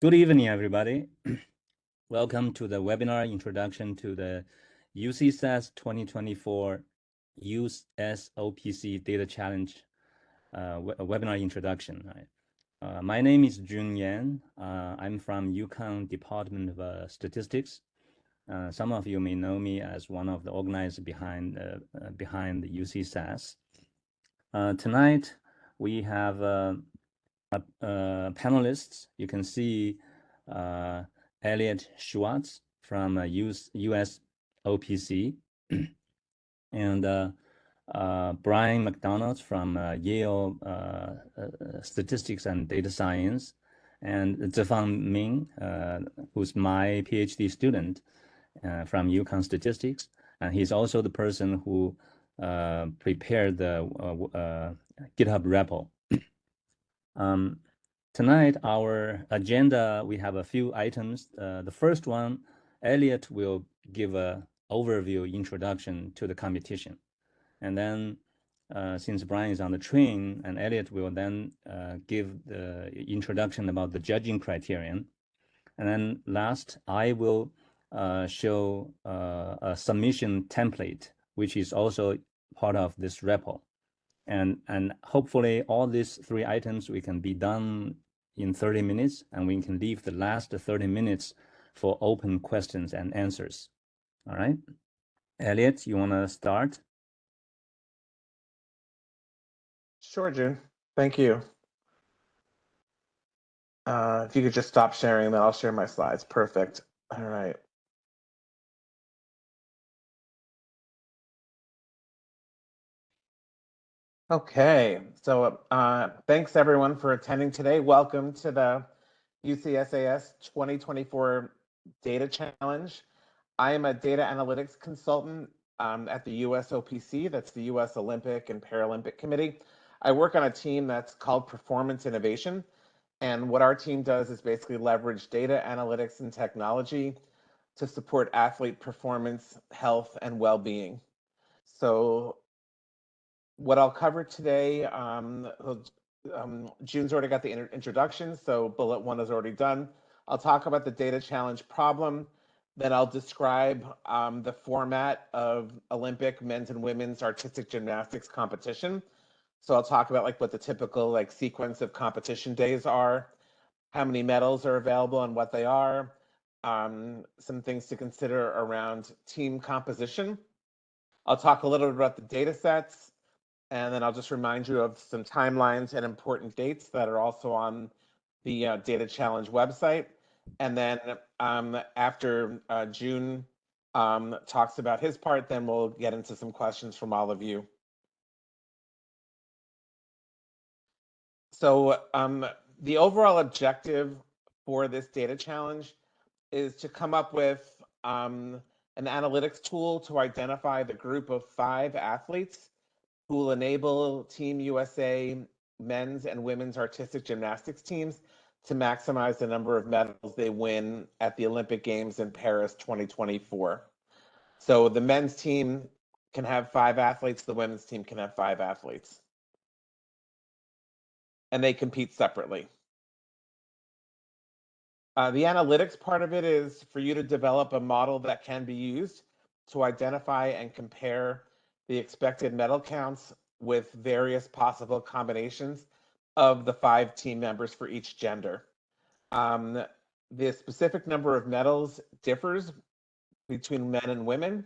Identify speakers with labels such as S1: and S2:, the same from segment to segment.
S1: Good evening, everybody. Welcome to the webinar introduction to the UCSAS 2024 USOPC Data Challenge webinar introduction. My name is Jun Yan. I'm from UConn Department of Statistics. Some of you may know me as one of the organizers behind the UCSAS. Tonight, we have panelists. You can see Elliot Schwartz from USOPC and Brian Macdonald from Yale Statistics and Data Science, and Zefang, who's my PhD student from UConn Statistics, and he's also the person who prepared the GitHub repo. Tonight, our agenda, we have a few items. The first one, Elliot will give an overview introduction to the competition. And then, since Brian is on the train, and Elliot will then give the introduction about the judging criterion. And then last, I will show a submission template, which is also part of this repo. And hopefully all these three items we can be done in 30 minutes, and we can leave the last 30 minutes for open questions and answers. All right. Elliot, you want to start?
S2: Sure, June. Thank you. If you could just stop sharing, then I'll share my slides. Perfect. All right. Okay, so thanks everyone for attending today. Welcome to the UCSAS 2024 Data Challenge. I am a data analytics consultant at the USOPC, that's the US Olympic and Paralympic Committee. I work on a team that's called Performance Innovation. And what our team does is basically leverage data analytics and technology to support athlete performance, health, and well-being. So what I'll cover today, June's already got the introduction, so bullet one is already done. I'll talk about the data challenge problem. Then I'll describe the format of Olympic men's and women's artistic gymnastics competition. So I'll talk about like what the typical like sequence of competition days are, how many medals are available and what they are, some things to consider around team composition. I'll talk a little bit about the data sets, and then I'll just remind you of some timelines and important dates that are also on the Data Challenge website. And then after June talks about his part, then we'll get into some questions from all of you. So the overall objective for this data challenge is to come up with an analytics tool to identify the group of 5 athletes who will enable Team USA men's and women's artistic gymnastics teams to maximize the number of medals they win at the Olympic Games in Paris 2024. So the men's team can have 5 athletes, the women's team can have 5 athletes. And they compete separately. The analytics part of it is for you to develop a model that can be used to identify and compare the expected medal counts with various possible combinations of the 5 team members for each gender. The specific number of medals differs between men and women.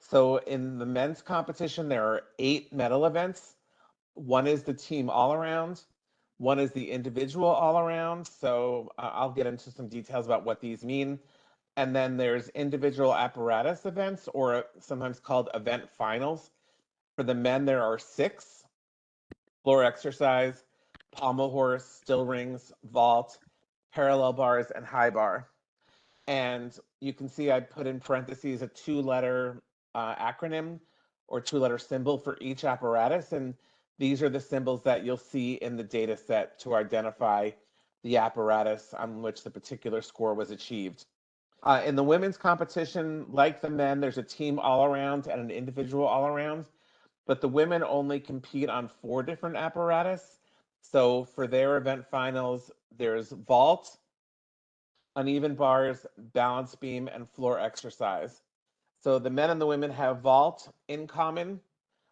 S2: So in the men's competition, there are 8 medal events. One is the team all-around. One is the individual all-around. So I'll get into some details about what these mean. And then there's individual apparatus events, or sometimes called event finals. For the men, there are 6: floor exercise, pommel horse, still rings, vault, parallel bars, and high bar. And you can see I put in parentheses a 2-letter acronym or 2-letter symbol for each apparatus. And these are the symbols that you'll see in the data set to identify the apparatus on which the particular score was achieved. In the women's competition, like the men, there's a team all-around and an individual all-around, but the women only compete on 4 different apparatus. So for their event finals, there's vault, uneven bars, balance beam, and floor exercise. So the men and the women have vault in common,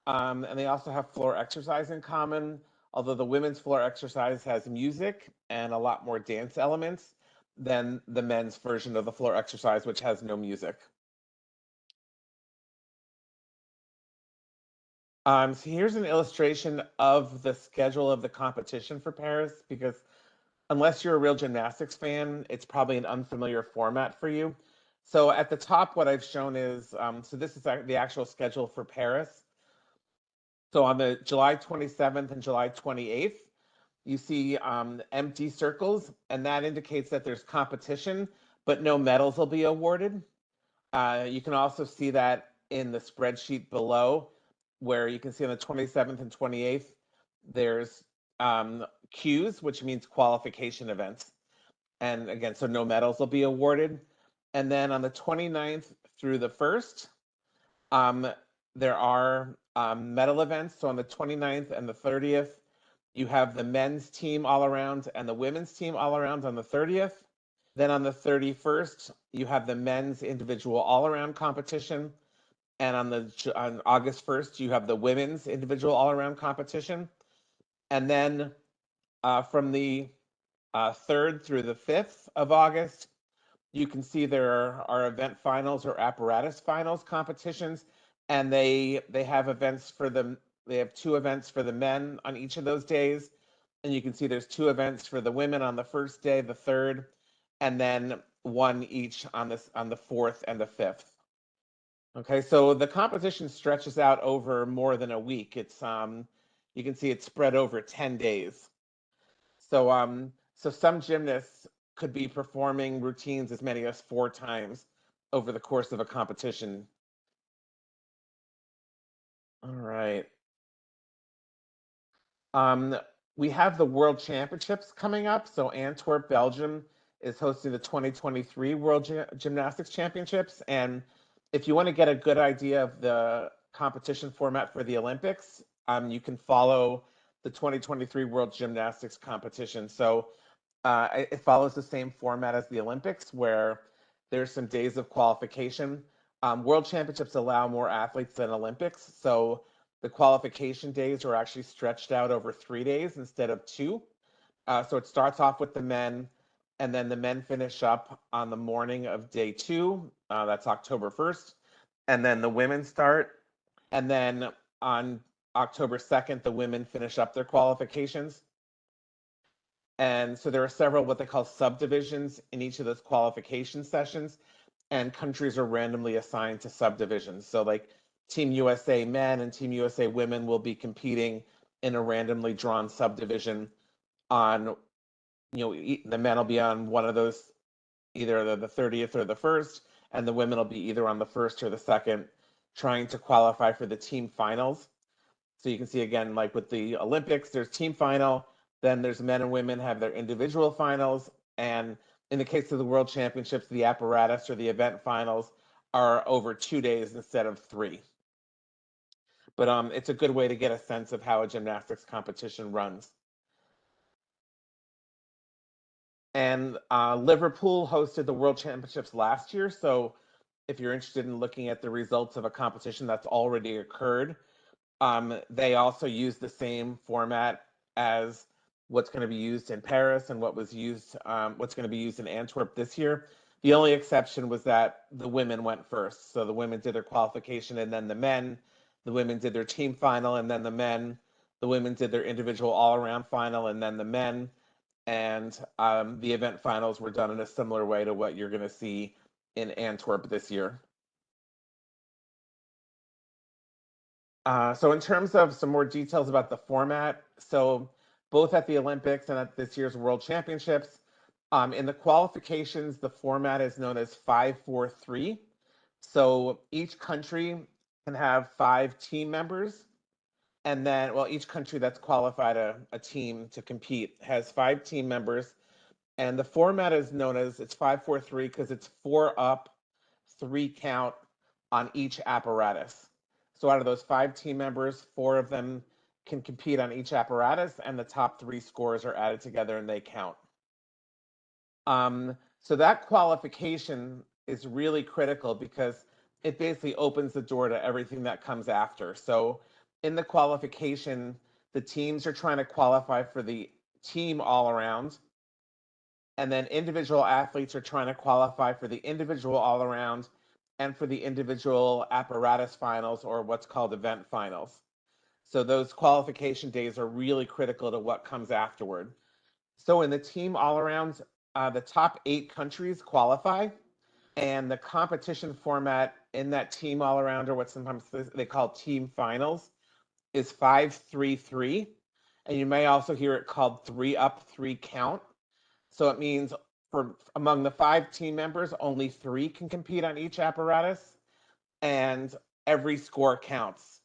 S2: and they also have floor exercise in common, although the women's floor exercise has music and a lot more dance elements than the men's version of the floor exercise, which has no music. So here's an illustration of the schedule of the competition for Paris, because unless you're a real gymnastics fan, it's probably an unfamiliar format for you. So at the top, what I've shown is, so this is the actual schedule for Paris. So on the July 27th and July 28th, you see empty circles, and that indicates that there's competition, but no medals will be awarded. You can also see that in the spreadsheet below, where you can see on the 27th and 28th, there's Qs, which means qualification events. And again, so no medals will be awarded. And then on the 29th through the 1st, there are medal events. So on the 29th and the 30th, you have the men's team all around and the women's team all around on the 30th. Then on the 31st, you have the men's individual all around competition. And on August 1st, you have the women's individual all around competition. And then from the 3rd through the 5th of August, you can see there are event finals or apparatus finals competitions, and they have events for them. They have 2 events for the men on each of those days, and you can see there's 2 events for the women on the first day, the 3rd, and then 1 each on the 4th and the 5th. Okay, so the competition stretches out over more than a week. It's you can see it's spread over 10 days. So some gymnasts could be performing routines as many as 4 times over the course of a competition. All right. We have the World Championships coming up. So Antwerp, Belgium is hosting the 2023 World Gymnastics Championships. And if you want to get a good idea of the competition format for the Olympics, you can follow the 2023 World Gymnastics Competition. So it follows the same format as the Olympics, where there's some days of qualification. World Championships allow more athletes than Olympics, so the qualification days are actually stretched out over 3 days instead of 2. So it starts off with the men, and then the men finish up on the morning of day 2. That's October 1st. And then the women start. And then on October 2nd, the women finish up their qualifications. And so there are several what they call subdivisions in each of those qualification sessions, and countries are randomly assigned to subdivisions. So like Team USA men and Team USA women will be competing in a randomly drawn subdivision on, the men will be on one of those, either the 30th or the 1st, and the women will be either on the 1st or the 2nd, trying to qualify for the team finals. So you can see again, like with the Olympics, there's team final, then there's men and women have their individual finals. And in the case of the World Championships, the apparatus or the event finals are over 2 days instead of 3. But it's a good way to get a sense of how a gymnastics competition runs. And Liverpool hosted the World Championships last year. So if you're interested in looking at the results of a competition that's already occurred, they also use the same format as what's going to be used in Paris and what's going to be used in Antwerp this year. The only exception was that the women went first. So the women did their qualification and then the men. The women did their team final and then the men. The women did their individual all-around final and then the men. And the event finals were done in a similar way to what you're going to see in Antwerp this year. So in terms of some more details about the format, so both at the Olympics and at this year's World Championships, in the qualifications, the format is known as 5-4-3. So each country can have 5 team members. And then, well, each country that's qualified a team to compete has 5 team members. And the format is known as, it's 5-4-3 because it's 4 up, 3 count on each apparatus. So out of those 5 team members, 4 of them can compete on each apparatus, and the top 3 scores are added together and they count. So that qualification is really critical because it basically opens the door to everything that comes after. So in the qualification, the teams are trying to qualify for the team all around, and then individual athletes are trying to qualify for the individual all around and for the individual apparatus finals, or what's called event finals. So those qualification days are really critical to what comes afterward. So in the team all around, the top 8 countries qualify, and the competition format in that team all around, or what sometimes they call team finals, is 5-3-3. And you may also hear it called 3 up, 3 count. So it means for among the 5 team members, only 3 can compete on each apparatus, and every score counts.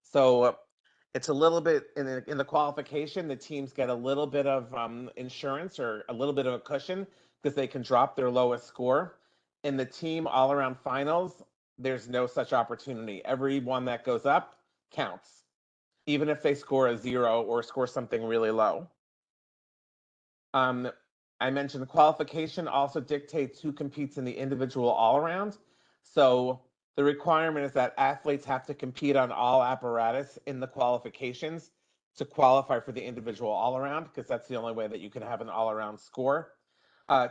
S2: So it's a little bit in the qualification, the teams get a little bit of insurance, or a little bit of a cushion, because they can drop their lowest score. In the team all around finals, there's no such opportunity. Every one that goes up counts, even if they score a 0 or score something really low. I mentioned the qualification also dictates who competes in the individual all around. So the requirement is that athletes have to compete on all apparatus in the qualifications to qualify for the individual all around, because that's the only way that you can have an all around score.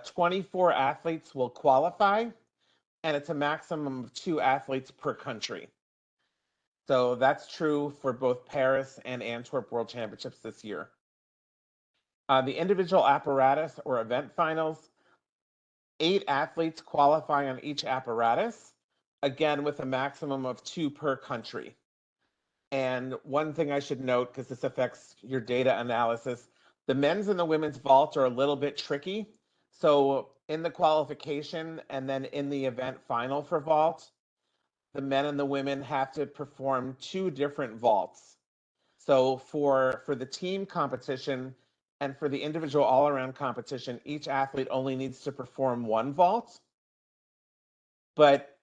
S2: 24 athletes will qualify, and it's a maximum of 2 athletes per country. So that's true for both Paris and Antwerp World Championships this year. The individual apparatus or event finals, 8 athletes qualify on each apparatus, again with a maximum of 2 per country. And one thing I should note, because this affects your data analysis, the men's and the women's vault are a little bit tricky. So in the qualification and then in the event final for vault, the men and the women have to perform 2 different vaults. So for the team competition and for the individual all-around competition, each athlete only needs to perform 1 vault. But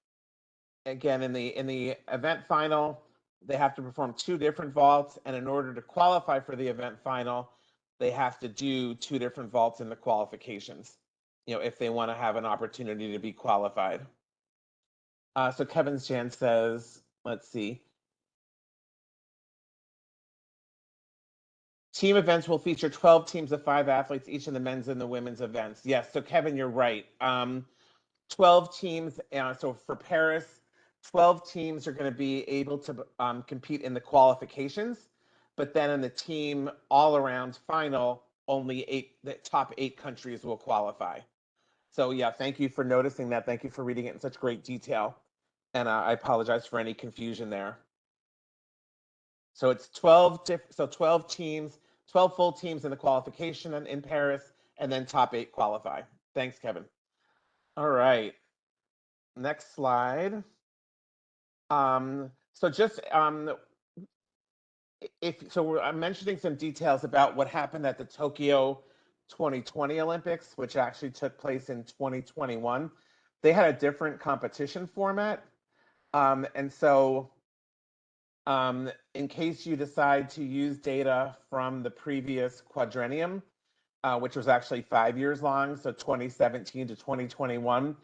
S2: again, in the event final, they have to perform 2 different vaults, and in order to qualify for the event final, they have to do 2 different vaults in the qualifications, if they want to have an opportunity to be qualified. So Kevin Jan says, let's see. Team events will feature 12 teams of 5 athletes, each in the men's and the women's events. Yes, so Kevin, you're right. 12 teams, so for Paris, 12 teams are going to be able to compete in the qualifications, but then in the team all-around final, only the top 8 countries will qualify. So yeah, thank you for noticing that. Thank you for reading it in such great detail. And I apologize for any confusion there. So it's 12 teams, 12 full teams in the qualification and in Paris, and then top 8 qualify. Thanks, Kevin. All right. Next slide. So just I'm mentioning some details about what happened at the Tokyo 2020 Olympics, which actually took place in 2021. They had a different competition format, and so in case you decide to use data from the previous quadrennium, which was actually 5 years long, so 2017 to 2021.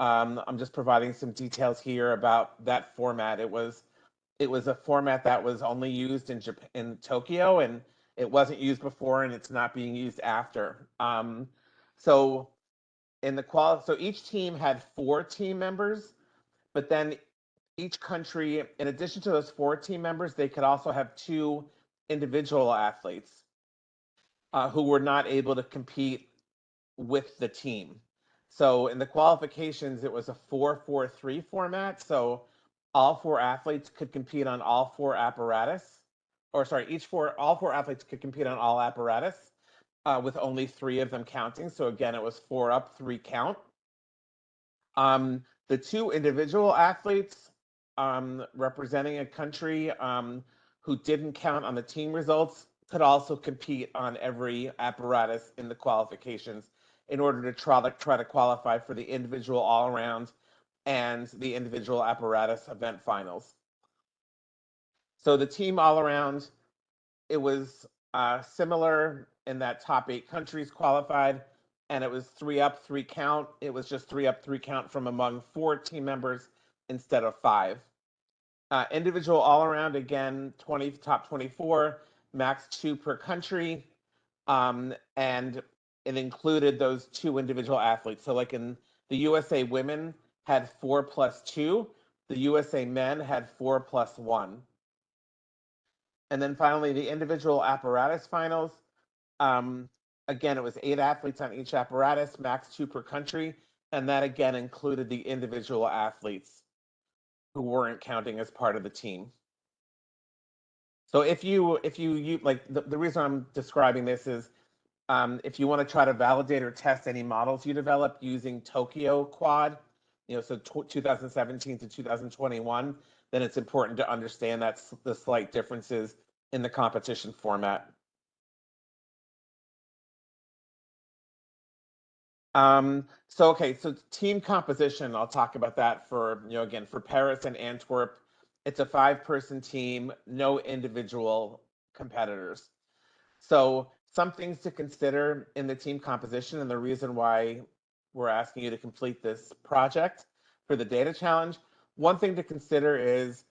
S2: I'm just providing some details here about that format. It was a format that was only used in Tokyo, and it wasn't used before, and it's not being used after. So each team had 4 team members, but then each country, in addition to those 4 team members, they could also have 2 individual athletes who were not able to compete with the team. So in the qualifications, it was a 4-4-3 format. So all 4 athletes could compete on all 4 apparatus, or sorry, all 4 athletes could compete on all apparatus, with only 3 of them counting. So again, it was 4 up, 3 count. The 2 individual athletes representing a country who didn't count on the team results could also compete on every apparatus in the qualifications in order to try to qualify for the individual all-around and the individual apparatus event finals. So the team all-around, it was similar in that top 8 countries qualified, and it was 3-up, 3-count. It was just 3-up, 3-count from among 4 team members instead of 5. Individual all around, again, top 24, max 2 per country. And it included those 2 individual athletes. So like in the USA women had 4 plus 2, the USA men had 4 plus 1. And then finally, the individual apparatus finals. Again, it was 8 athletes on each apparatus, max 2 per country. And that again included the individual athletes who weren't counting as part of the team. So if you like, the reason I'm describing this is if you want to try to validate or test any models you develop using Tokyo Quad, so 2017 to 2021, then it's important to understand that's the slight differences in the competition format. So team composition, I'll talk about that for, again, for Paris and Antwerp, it's a 5-person team, no individual competitors. So some things to consider in the team composition, and the reason why we're asking you to complete this project for the data challenge. One thing to consider is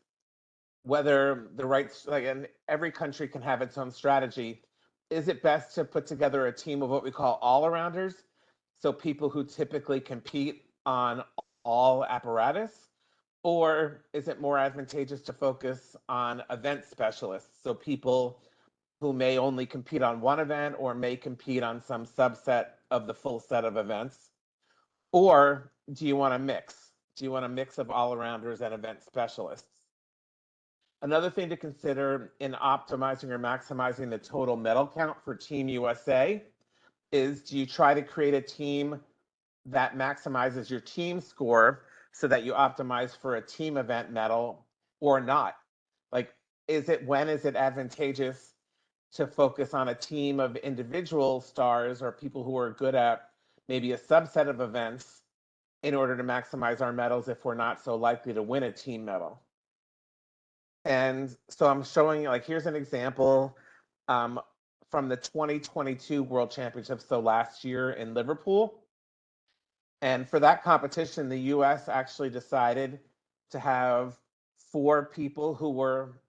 S2: whether the right, and every country can have its own strategy. Is it best to put together a team of what we call all-arounders? So people who typically compete on all apparatus? Or is it more advantageous to focus on event specialists? So people who may only compete on one event or may compete on some subset of the full set of events? Or do you want a mix? Do you want a mix of all-arounders and event specialists? Another thing to consider in optimizing or maximizing the total medal count for Team USA is, do you try to create a team that maximizes your team score so that you optimize for a team event medal or not? Like, when is it advantageous to focus on a team of individual stars or people who are good at maybe a subset of events in order to maximize our medals if we're not so likely to win a team medal? And so I'm showing, like, here's an example from the 2022 World Championships, so last year in Liverpool. And for that competition, the US actually decided to have 4 people who were,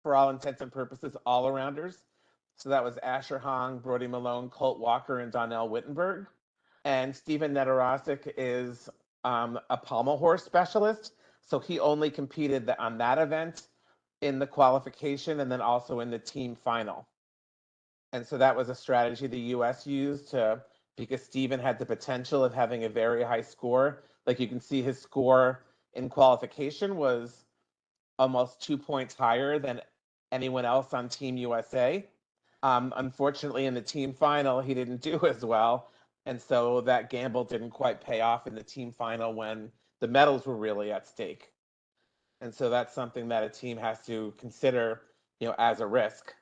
S2: for all intents and purposes, all-arounders. So that was Asher Hong, Brody Malone, Colt Walker, and Donnell Wittenberg. And Steven Nedorosik is a pommel horse specialist. So he only competed on that event in the qualification and then also in the team final. And so that was a strategy the US used because Steven had the potential of having a very high score. Like, you can see his score in qualification was almost 2 points higher than anyone else on Team USA. Unfortunately, in the team final, he didn't do as well. And so that gamble didn't quite pay off in the team final when the medals were really at stake. And so that's something that a team has to consider, as a risk.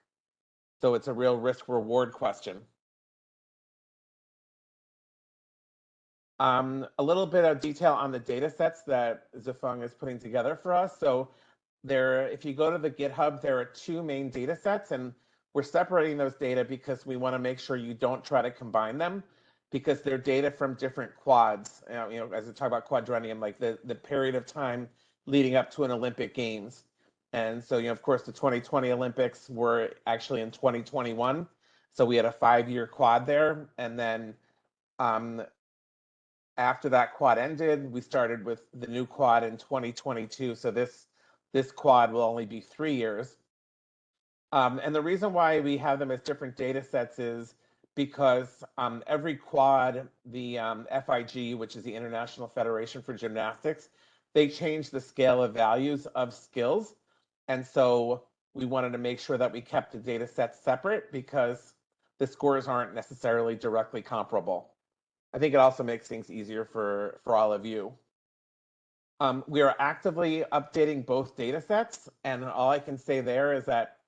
S2: So it's a real risk-reward question. A little bit of detail on the data sets that Zefang is putting together for us. So if you go to the GitHub, there are 2 main data sets, and we're separating those data because we want to make sure you don't try to combine them, because they're data from different quads. As we talk about quadrennium, like the period of time leading up to an Olympic Games. And so, of course, the 2020 Olympics were actually in 2021. So we had a 5-year quad there. And then after that quad ended, we started with the new quad in 2022. So this quad will only be 3 years. And the reason why we have them as different data sets is because every quad, the FIG, which is the International Federation for Gymnastics, they change the scale of values of skills. And so we wanted to make sure that we kept the data sets separate because the scores aren't necessarily directly comparable. I think it also makes things easier for all of you. We are actively updating both data sets, and all I can say there is that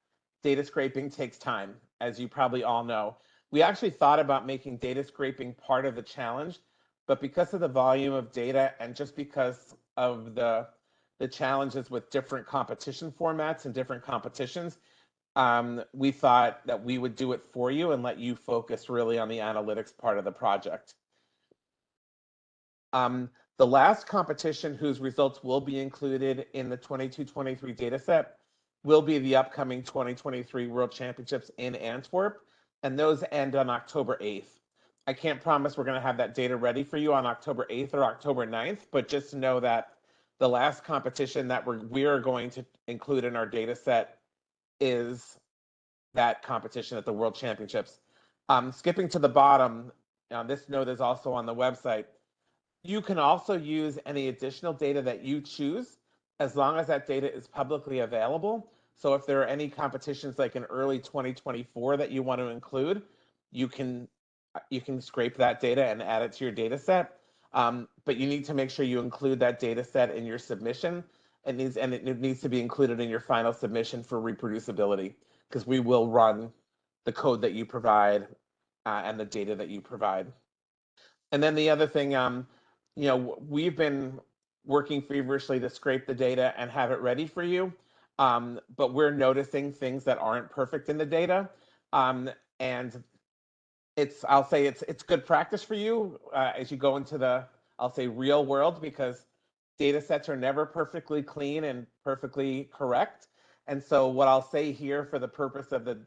S2: data scraping takes time, as you probably all know. We actually thought about making data scraping part of the challenge, but because of the volume of data and just because of the challenges with different competition formats and different competitions, we thought that we would do it for you and let you focus really on the analytics part of the project. The last competition whose results will be included in the 22-23 data set will be the upcoming 2023 World Championships in Antwerp, and those end on October 8th. I can't promise we're going to have that data ready for you on October 8th or October 9th, but just know that the last competition that we're going to include in our data set is that competition at the World Championships. Skipping to the bottom, this note is also on the website. You can also use any additional data that you choose as long as that data is publicly available. So if there are any competitions like in early 2024 that you want to include, you can scrape that data and add it to your data set. But you need to make sure you include that data set in your submission. It needs to be included in your final submission for reproducibility, because we will run the code that you provide and the data that you provide. And then the other thing, we've been working feverishly to scrape the data and have it ready for you, but we're noticing things that aren't perfect in the data, and I'll say it's good practice for you as you go into the, I'll say, real world, because data sets are never perfectly clean and perfectly correct. And so what I'll say here for the purpose of the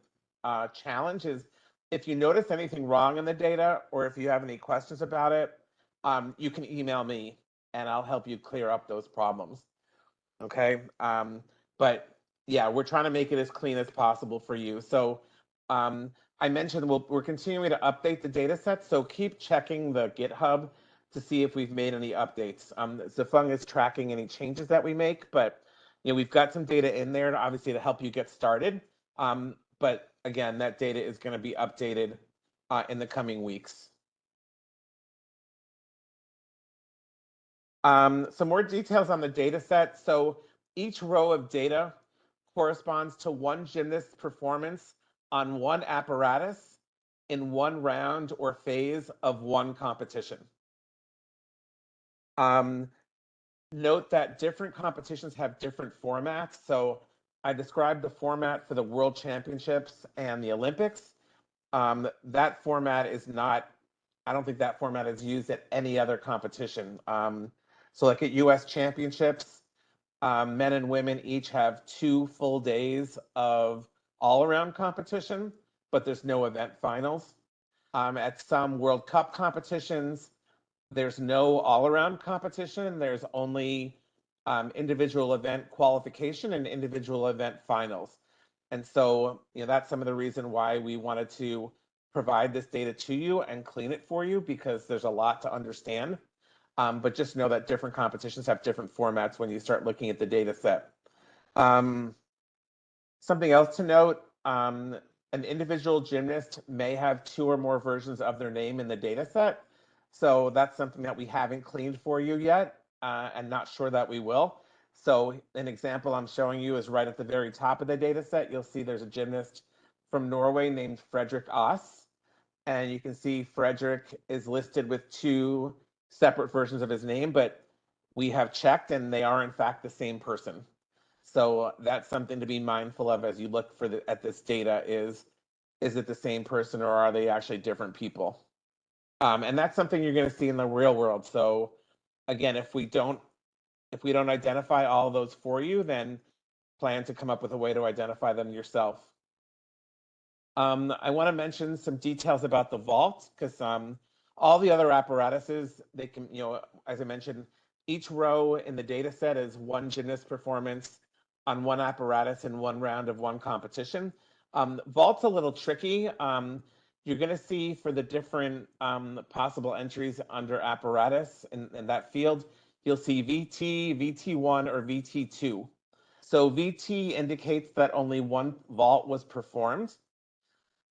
S2: challenge is, if you notice anything wrong in the data, or if you have any questions about it, you can email me and I'll help you clear up those problems. Okay. But yeah, we're trying to make it as clean as possible for you. So I mentioned we're continuing to update the data set, so keep checking the GitHub to see if we've made any updates. Zefang is tracking any changes that we make, but we've got some data in there to obviously to help you get started. But again, that data is going to be updated in the coming weeks. Some more details on the data set. So each row of data corresponds to one gymnast's performance on one apparatus in one round or phase of one competition. Note that different competitions have different formats. So I described the format for the World Championships and the Olympics. That format is not, I don't think that format is used at any other competition. So like at US Championships, men and women each have 2 full days of all-around competition, but there's no event finals. At some World Cup competitions, there's no all-around competition. There's only individual event qualification and individual event finals. And so, that's some of the reason why we wanted to provide this data to you and clean it for you, because there's a lot to understand. But just know that different competitions have different formats when you start looking at the data set. Something else to note, an individual gymnast may have 2 or more versions of their name in the data set. So that's something that we haven't cleaned for you yet, and not sure that we will. So an example I'm showing you is right at the very top of the data set. You'll see there's a gymnast from Norway named Fredrik Aas. And you can see Fredrik is listed with 2 separate versions of his name, but we have checked and they are in fact the same person. So that's something to be mindful of as you look at this data, is it the same person or are they actually different people? And that's something you're going to see in the real world. So again, if we don't identify all of those for you, then plan to come up with a way to identify them yourself. I want to mention some details about the vault, because all the other apparatuses, they can, as I mentioned, each row in the data set is one gymnast performance on one apparatus in one round of one competition. Vault's a little tricky. You're going to see for the different possible entries under apparatus in that field, you'll see VT, VT1, or VT2. So VT indicates that only one vault was performed.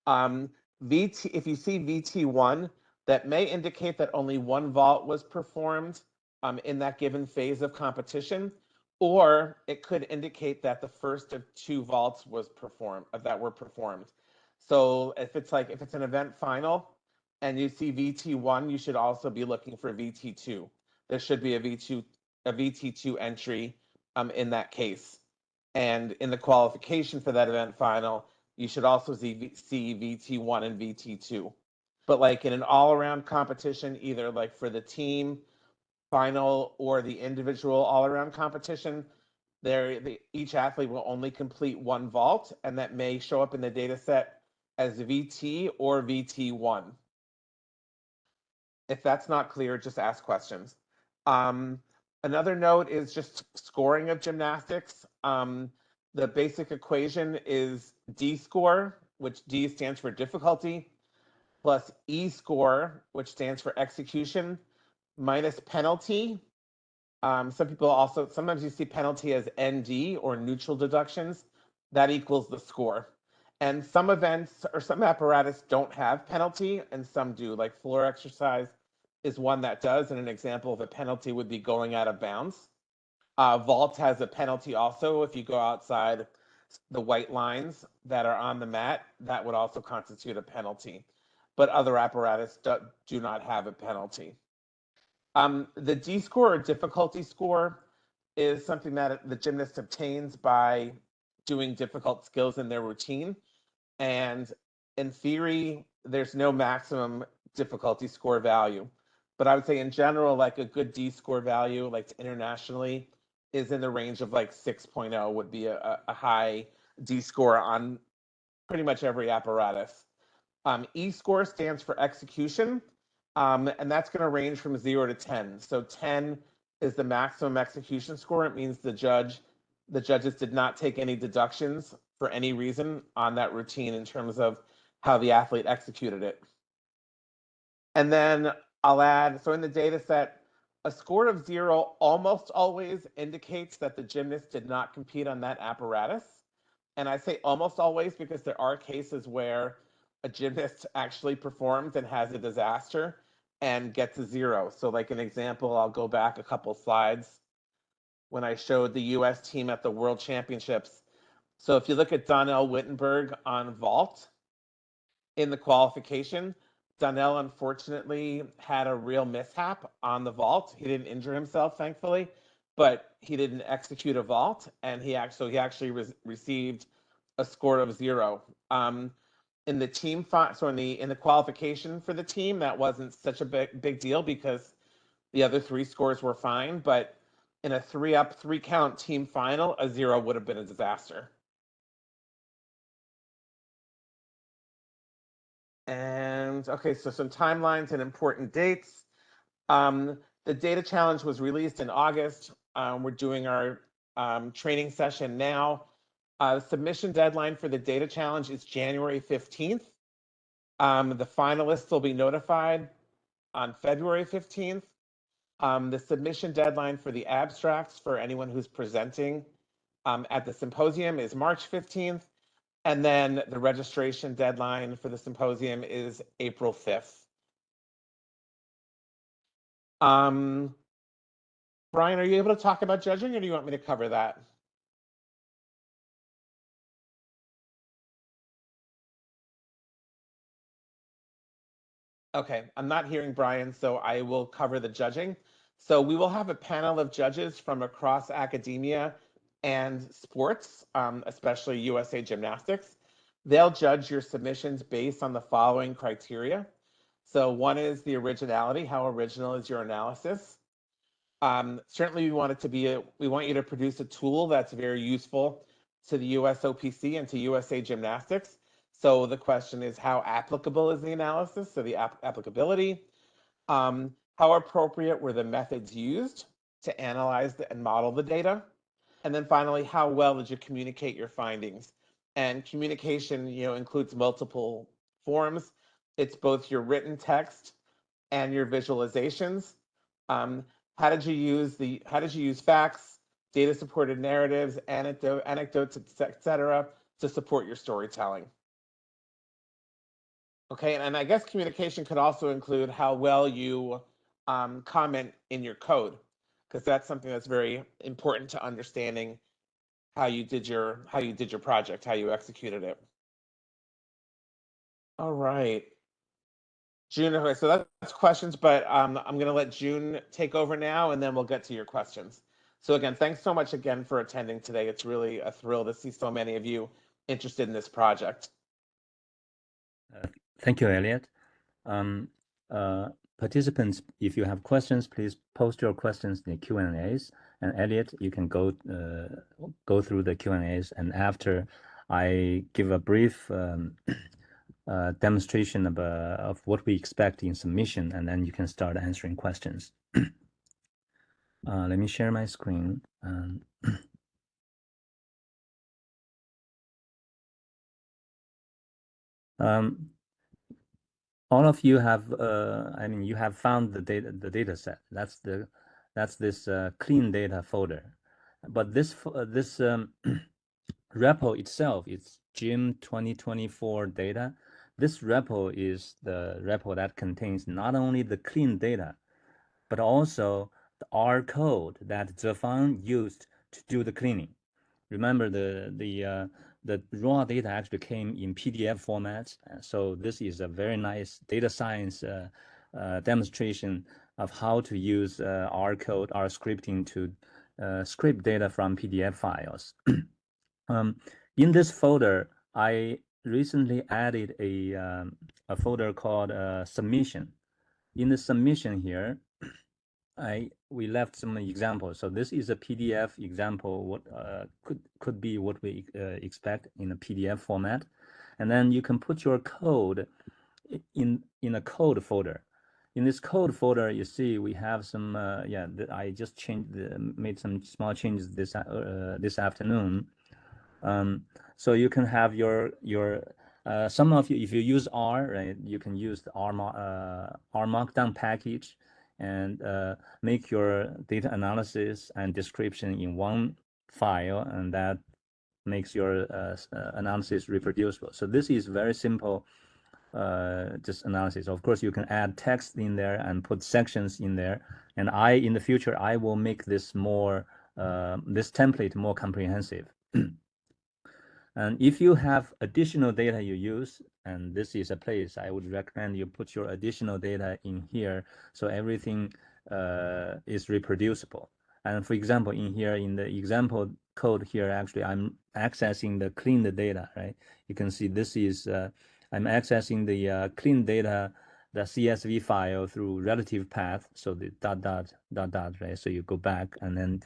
S2: VT, if you see VT1, that may indicate that only one vault was performed in that given phase of competition, or it could indicate that the first of 2 vaults was that were performed. So if it's an event final and you see VT1, you should also be looking for VT2. There should be a VT2 entry in that case. And in the qualification for that event final, you should also see VT1 and VT2. But like in an all-around competition, either like for the team final or the individual all-around competition, each athlete will only complete one vault, and that may show up in the data set as VT or VT1. If that's not clear, just ask questions. Another note is just scoring of gymnastics. The basic equation is D score, which D stands for difficulty, plus E score, which stands for execution, minus penalty. Sometimes you see penalty as ND or neutral deductions. That equals the score. And some events or some apparatus don't have penalty and some do, like floor exercise is one that does. And an example of a penalty would be going out of bounds. Vault has a penalty also. If you go outside the white lines that are on the mat, that would also constitute a penalty. But other apparatus do not have a penalty. The D score or difficulty score is something that the gymnast obtains by doing difficult skills in their routine. And in theory, there's no maximum difficulty score value. But I would say in general, like a good D score value, like internationally, is in the range of like 6.0 would be a high D score on pretty much every apparatus. E score stands for execution. And that's going to range from 0 to 10. So 10 is the maximum execution score. It means the judges did not take any deductions for any reason on that routine in terms of how the athlete executed it. And then I'll add, so in the data set, a score of 0 almost always indicates that the gymnast did not compete on that apparatus. And I say almost always because there are cases where a gymnast actually performs and has a disaster and gets a 0. So like an example, I'll go back a couple slides when I showed the US team at the World Championships. So if you look at Donnell Wittenberg on vault in the qualification, Donnell unfortunately had a real mishap on the vault. He didn't injure himself, thankfully, but he didn't execute a vault, and he actually received a score of 0. In the team, so in the qualification for the team, that wasn't such a big deal because the other 3 scores were fine. But in a 3-up, 3-count team final, a 0 would have been a disaster. And okay, so some timelines and important dates. The data challenge was released in August. We're doing our training session now. Submission deadline for the data challenge is January 15th. The finalists will be notified on February 15th. The submission deadline for the abstracts for anyone who's presenting at the symposium is March 15th. And then the registration deadline for the symposium is April 5th. Brian, are you able to talk about judging, or do you want me to cover that? Okay, I'm not hearing Brian, so I will cover the judging. So we will have a panel of judges from across academia and sports, especially USA Gymnastics. They'll judge your submissions based on the following criteria. So one is the originality. How original is your analysis? Certainly we want you to produce a tool that's very useful to the USOPC and to USA Gymnastics. So the question is, how applicable is the analysis? So the applicability. How appropriate were the methods used to analyze and model the data? And then finally, how well did you communicate your findings? And communication, includes multiple forms. It's both your written text and your visualizations. How did you use facts, data-supported narratives, anecdotes, etc., to support your storytelling? Okay, and I guess communication could also include how well you comment in your code, because that's something that's very important to understanding how you did your project, how you executed it. All right, June. Okay, so that's questions, but I'm going to let June take over now, and then we'll get to your questions. So again, thanks so much again for attending today. It's really a thrill to see so many of you interested in this project.
S1: Thank you, Elliot. participants, if you have questions, please post your questions in the Q&As. And Elliot, you can go through the Q&As, and after I give a brief demonstration of what we expect in submission, and then you can start answering questions. Let me share my screen. All of you have, I mean, you have found the data set. That's this clean data folder. But this repo itself is GYM 2024 data. This repo is the repo that contains not only the clean data, but also the R code that Zefang used to do the cleaning. Remember, the raw data actually came in PDF format. So this is a very nice data science demonstration of how to use R code, R scripting to script data from PDF files. In this folder, I recently added a folder called submission. In the submission here, we left some examples. So this is a PDF example. What could be what we expect in a PDF format, and then you can put your code in a code folder. In this code folder, you see we have some I just made some small changes this afternoon. So you can have your some of you, if you use R, right, you can use the R Markdown package and make your data analysis and description in one file, and that makes your analysis reproducible. So this is very simple, just analysis. Of course, you can add text in there and put sections in there. And in the future, I will make this this template more comprehensive. And if you have additional data you use, and this is a place I would recommend you put your additional data in here, so everything is reproducible. And for example, in here, in the example code here, actually, I'm accessing the cleaned data, right? You can see this is, I'm accessing the clean data, the CSV file through relative path, so the ... right? So you go back, and then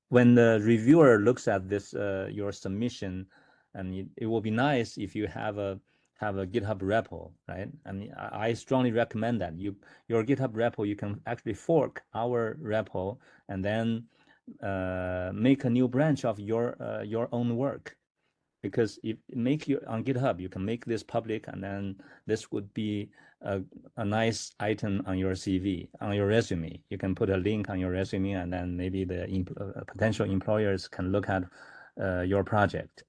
S1: when the reviewer looks at this, your submission, and it will be nice if you have a GitHub repo, right? I mean, I strongly recommend that your GitHub repo, you can actually fork our repo and then make a new branch of your own work. Because if make you on GitHub, you can make this public, and then this would be a nice item on your CV, on your resume. You can put a link on your resume, and then maybe the potential employers can look at your project.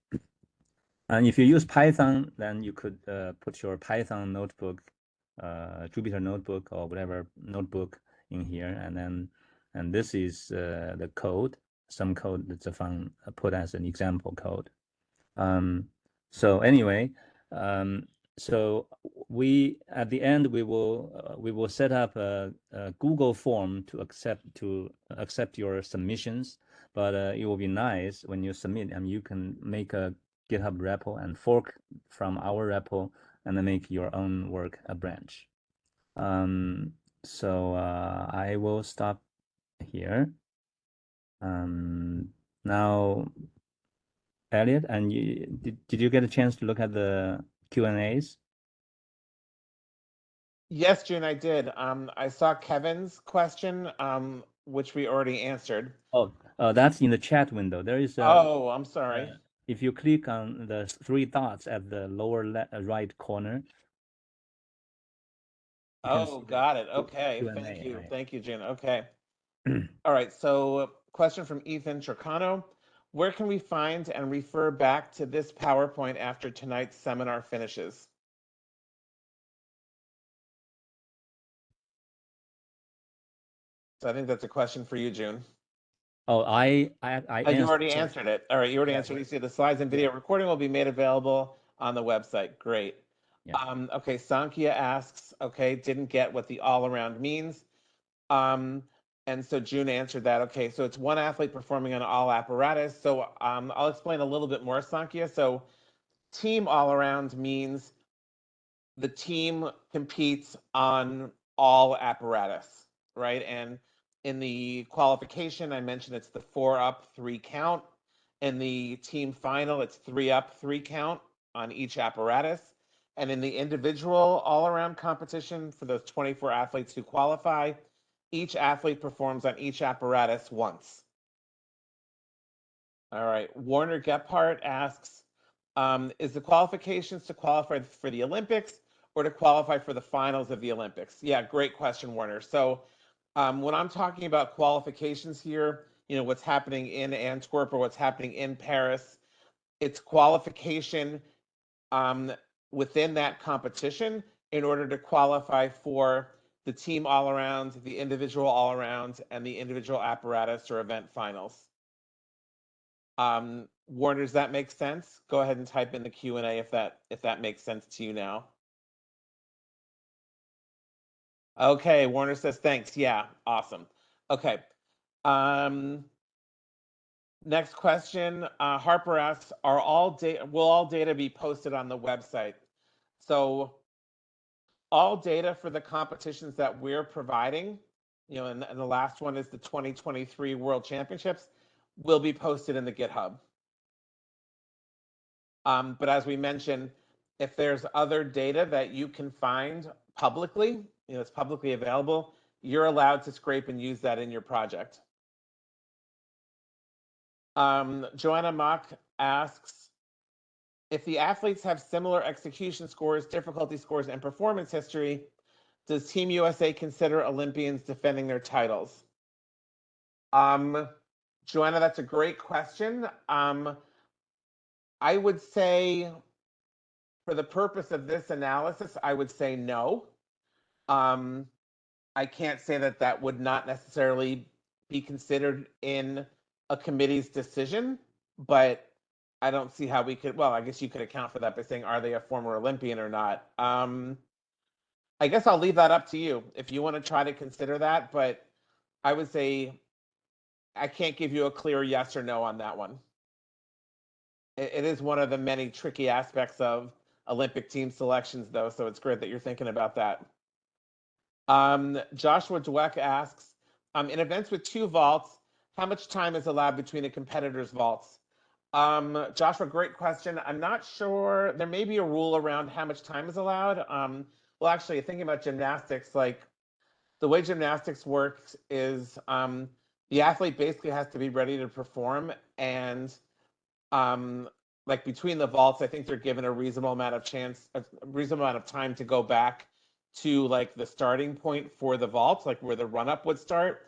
S1: And if you use Python, then you could put your Python notebook, Jupyter notebook, or whatever notebook in here, and this is the code, some code that's put as an example code. So anyway, so we at the end we will set up a Google form to accept your submissions. But it will be nice when you submit, and you can make a GitHub repo and fork from our repo, and then make your own work a branch. So I will stop here. Now, Elliot, and did you get a chance to look at the Q&As?
S2: Yes, June, I did. I saw Kevin's question, which we already answered.
S1: Oh, that's in the chat window. There is
S2: oh, I'm sorry.
S1: If you click on the three dots at the lower right corner.
S2: Oh, got it. Okay, thank you. Right? Thank you, June. Okay. All right, so question from Ethan Chircano. Where can we find and refer back to this PowerPoint after tonight's seminar finishes? So I think that's a question for you, June.
S1: Oh, I
S2: you already answered it. All right, you already answered. You see the slides and video recording will be made available on the website. Great. Yeah. Okay, Sankhya asks, okay, didn't get what the all-around means. And so June answered that. Okay, so it's one athlete performing on all apparatus. So I'll explain a little bit more, Sankhya. So team all-around means the team competes on all apparatus, right? And in the qualification, I mentioned it's the 4 up, 3 count. In the team final, it's 3 up, 3 count on each apparatus. And in the individual all-around competition for those 24 athletes who qualify, each athlete performs on each apparatus once. All right, Warner Gephardt asks, is the qualifications to qualify for the Olympics or to qualify for the finals of the Olympics? Yeah, great question, Warner. So when I'm talking about qualifications here, what's happening in Antwerp or what's happening in Paris, it's qualification within that competition in order to qualify for the team all around, the individual all around, and the individual apparatus or event finals. Warner, does that make sense? Go ahead and type in the Q&A if that makes sense to you now. Okay, Warner says thanks. Yeah, awesome. Okay. Next question. Harper asks, will all data be posted on the website? So all data for the competitions that we're providing, and the last one is the 2023 World Championships, will be posted in the GitHub. But as we mentioned, if there's other data that you can find publicly, it's publicly available, you're allowed to scrape and use that in your project. Joanna Mock asks, if the athletes have similar execution scores, difficulty scores, and performance history, does Team USA consider Olympians defending their titles? Joanna, that's a great question. I would say, for the purpose of this analysis, I would say no. I can't say that would not necessarily be considered in a committee's decision, but I don't see how we could, well, I guess you could account for that by saying, are they a former Olympian or not? I guess I'll leave that up to you if you want to try to consider that, but I would say I can't give you a clear yes or no on that one. It is one of the many tricky aspects of Olympic team selections, though, so it's great that you're thinking about that. Joshua Dweck asks, in events with 2 vaults, how much time is allowed between a competitor's vaults? Joshua, great question. I'm not sure. There may be a rule around how much time is allowed. Well, actually, thinking about gymnastics, like the way gymnastics works is the athlete basically has to be ready to perform, and like between the vaults, I think they're given a reasonable amount of time to go back to like the starting point for the vaults, like where the run up would start.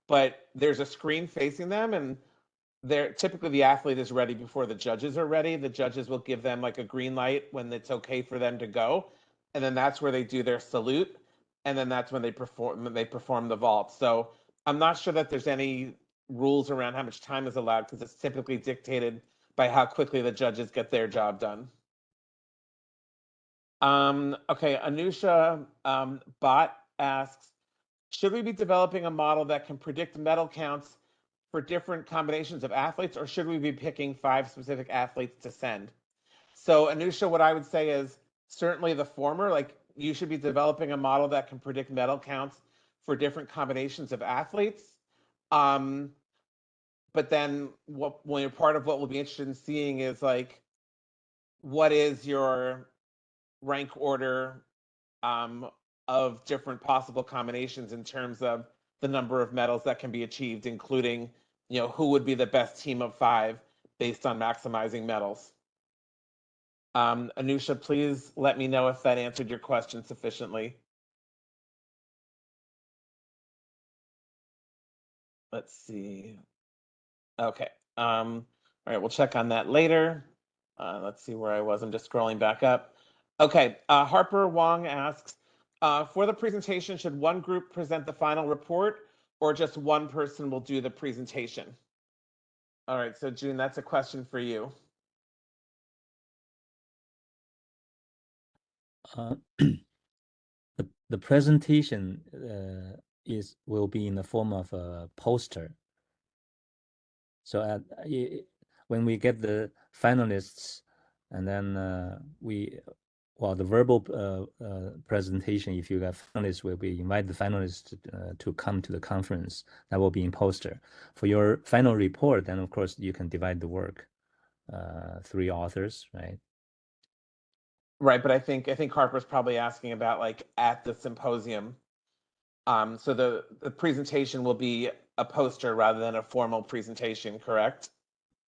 S2: But there's a screen facing them, and typically the athlete is ready before the judges are ready. The judges will give them like a green light when it's okay for them to go, and then that's where they do their salute, and then that's when they perform the vault. So I'm not sure that there's any rules around how much time is allowed, because it's typically dictated by how quickly the judges get their job done. Okay, Anusha Bott asks, should we be developing a model that can predict medal counts for different combinations of athletes, or should we be picking 5 specific athletes to send? So Anusha, what I would say is certainly the former, like you should be developing a model that can predict medal counts for different combinations of athletes. But then when part of what we'll be interested in seeing is like, what is your rank order of different possible combinations in terms of the number of medals that can be achieved, including, who would be the best team of 5 based on maximizing medals. Anusha, please let me know if that answered your question sufficiently. Let's see. Okay. All right, we'll check on that later. Let's see where I was. I'm just scrolling back up. Okay, Harper Wong asks, for the presentation, should one group present the final report, or just one person will do the presentation? All right, so June, that's a question for you.
S1: The presentation will be in the form of a poster. So when we get the finalists, and then well, the verbal presentation, if you have finalists, will be invite the finalists to come to the conference. That will be in poster. For your final report, then of course you can divide the work, 3 authors, right?
S2: Right, but I think Harper's probably asking about like at the symposium. So the presentation will be a poster rather than a formal presentation, correct?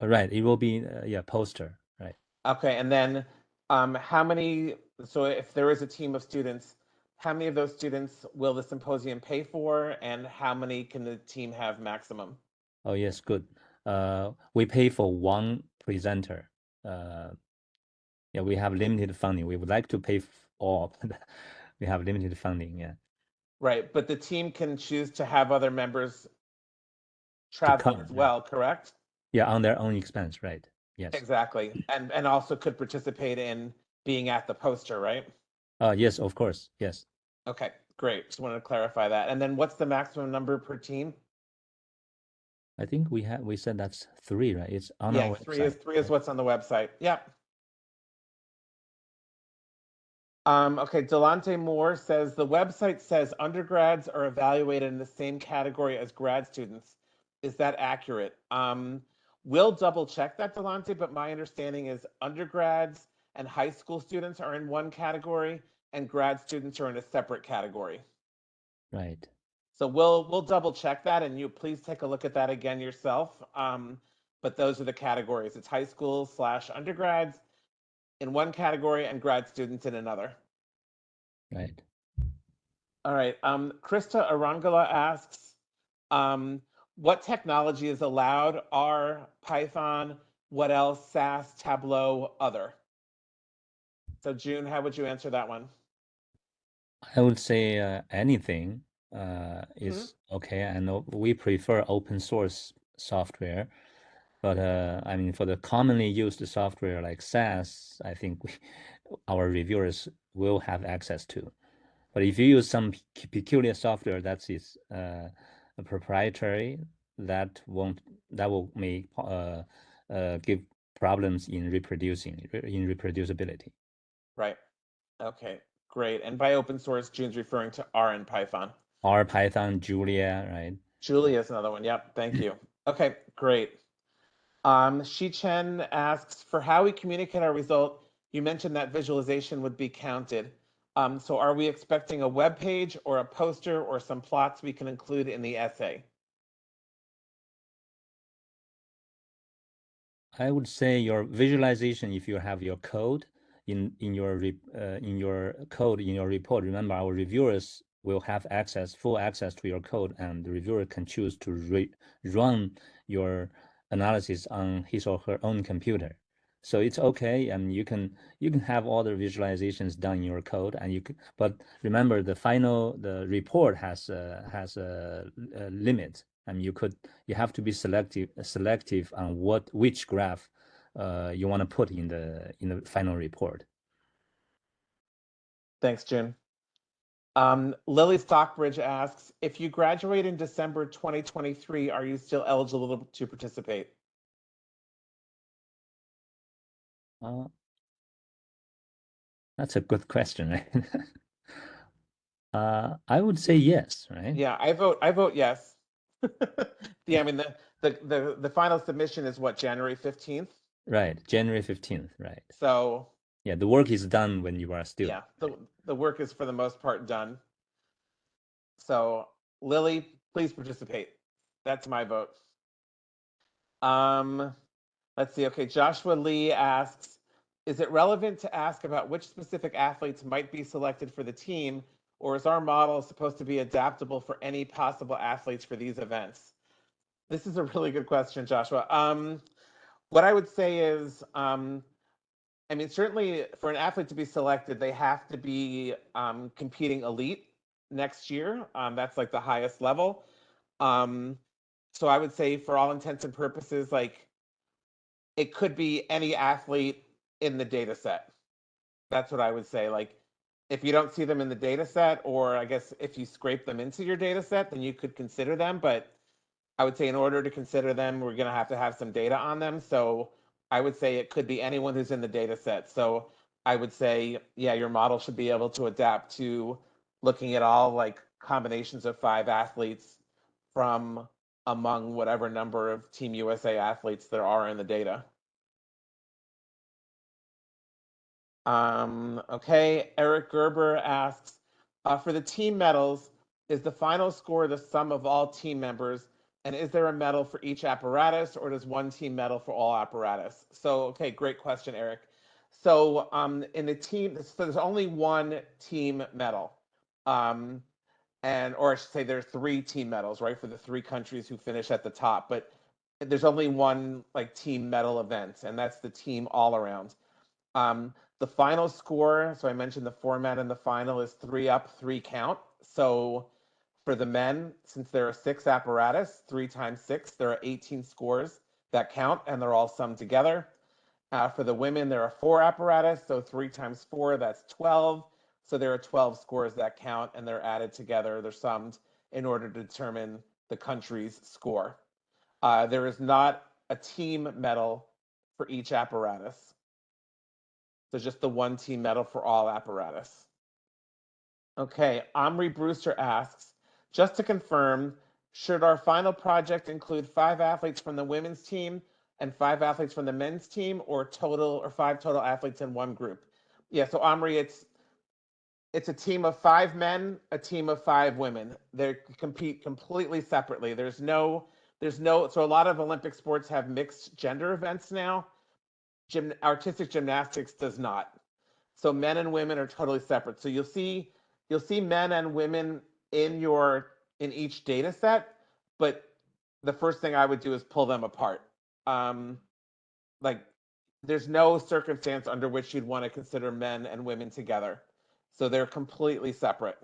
S1: Right, it will be yeah, poster, right?
S2: Okay, and then how many, so if there is a team of students, how many of those students will the symposium pay for, and how many can the team have maximum?
S1: Oh yes, good. We pay for 1 presenter. Yeah, we have limited funding. We would like to pay all, but we have limited funding. Yeah,
S2: Right, but the team can choose to have other members
S1: to
S2: traveling
S1: come.
S2: as
S1: Yeah,
S2: well, correct?
S1: yeah, on their own expense, right? Yes.
S2: Exactly, and also could participate in being at the poster, right?
S1: Yes, of course. Yes.
S2: Okay, great. Just wanted to clarify that. And then what's the maximum number per team?
S1: I think we said that's 3, right? It's on
S2: Yeah,
S1: our
S2: three is
S1: website.
S2: what's on the website. Yep. Okay, Delante Moore says the website says undergrads are evaluated in the same category as grad students. Is that accurate? We'll double check that, Delante, but my understanding is undergrads and high school students are in one category and grad students are in a separate category.
S1: Right.
S2: So we'll double check that, and you please take a look at that again yourself. But those are the categories. It's high school / undergrads in one category and grad students in another.
S1: Right.
S2: All right. Krista Arangala asks, what technology is allowed? R, Python, what else? SAS, Tableau, other. So June, how would you answer that one?
S1: I would say anything
S2: Hmm.
S1: is okay. I know we prefer open source software, but I mean, for the commonly used software like SAS, I think our reviewers will have access to. But if you use some peculiar software that is a proprietary, that will make give problems in reproducibility.
S2: Right. Okay, great. And by open source, June's referring to R and Python.
S1: R, Python, Julia, right?
S2: Julia is another one. Yep, thank you. Okay, great. Shi Chen asks, for how we communicate our result, you mentioned that visualization would be counted. So are we expecting a web page or a poster or some plots we can include in the essay?
S1: I would say your visualization, if you have your code in your code in your report, remember our reviewers will have full access to your code, and the reviewer can choose to run your analysis on his or her own computer. So it's okay, and you can have all the visualizations done in your code, and but remember the report has a limit, and you have to be selective on which graph you want to put in the final report.
S2: Thanks, June. Lily Stockbridge asks, if you graduate in December 2023, are you still eligible to participate?
S1: That's a good question, right? I would say yes, right?
S2: Yeah, I vote yes. Yeah, I mean the final submission is what, January 15th?
S1: Right, January 15th, right?
S2: So
S1: Yeah, the work is done when you are a student.
S2: yeah, the work is for the most part done. So Lily, please participate. That's my vote. Let's see. Okay, Joshua Lee asks, is it relevant to ask about which specific athletes might be selected for the team, or is our model supposed to be adaptable for any possible athletes for these events? This is a really good question, Joshua. What I would say is, I mean, certainly for an athlete to be selected, they have to be competing elite next year. That's like the highest level. Um, so I would say, for all intents and purposes, like it could be any athlete in the data set. That's what I would say. Like, if you don't see them in the data set, or I guess if you scrape them into your data set, then you could consider them. But I would say in order to consider them, we're going to have some data on them. So I would say it could be anyone who's in the data set. So I would say, yeah, your model should be able to adapt to looking at all like combinations of 5 athletes from among whatever number of Team USA athletes there are in the data. Okay, Eric Gerber asks, for the team medals, is the final score the sum of all team members? And is there a medal for each apparatus, or does one team medal for all apparatus? So, okay, great question, Eric. So in the team, so there's only one team medal. Or I should say there's 3 team medals, right, for the 3 countries who finish at the top. But there's only one like team medal event, and that's the team all around. The final score, so I mentioned the format in the final is 3 up, 3 count. So for the men, since there are 6 apparatus, 3 times 6, there are 18 scores that count, and they're all summed together. For the women, there are 4 apparatus, so 3 times 4, that's 12. So there are 12 scores that count, and they're added together, they're summed in order to determine the country's score. There is not a team medal for each apparatus. So just the one team medal for all apparatus. Okay, Omri Brewster asks, just to confirm, should our final project include 5 athletes from the women's team and 5 athletes from the men's team, or 5 total athletes in one group? Yeah, so Omri, it's a team of 5 men, a team of 5 women. They compete completely separately. So a lot of Olympic sports have mixed gender events now. Artistic gymnastics does not. So men and women are totally separate. So you'll see men and women in each data set, but the first thing I would do is pull them apart. Like there's no circumstance under which you'd want to consider men and women together. So they're completely separate.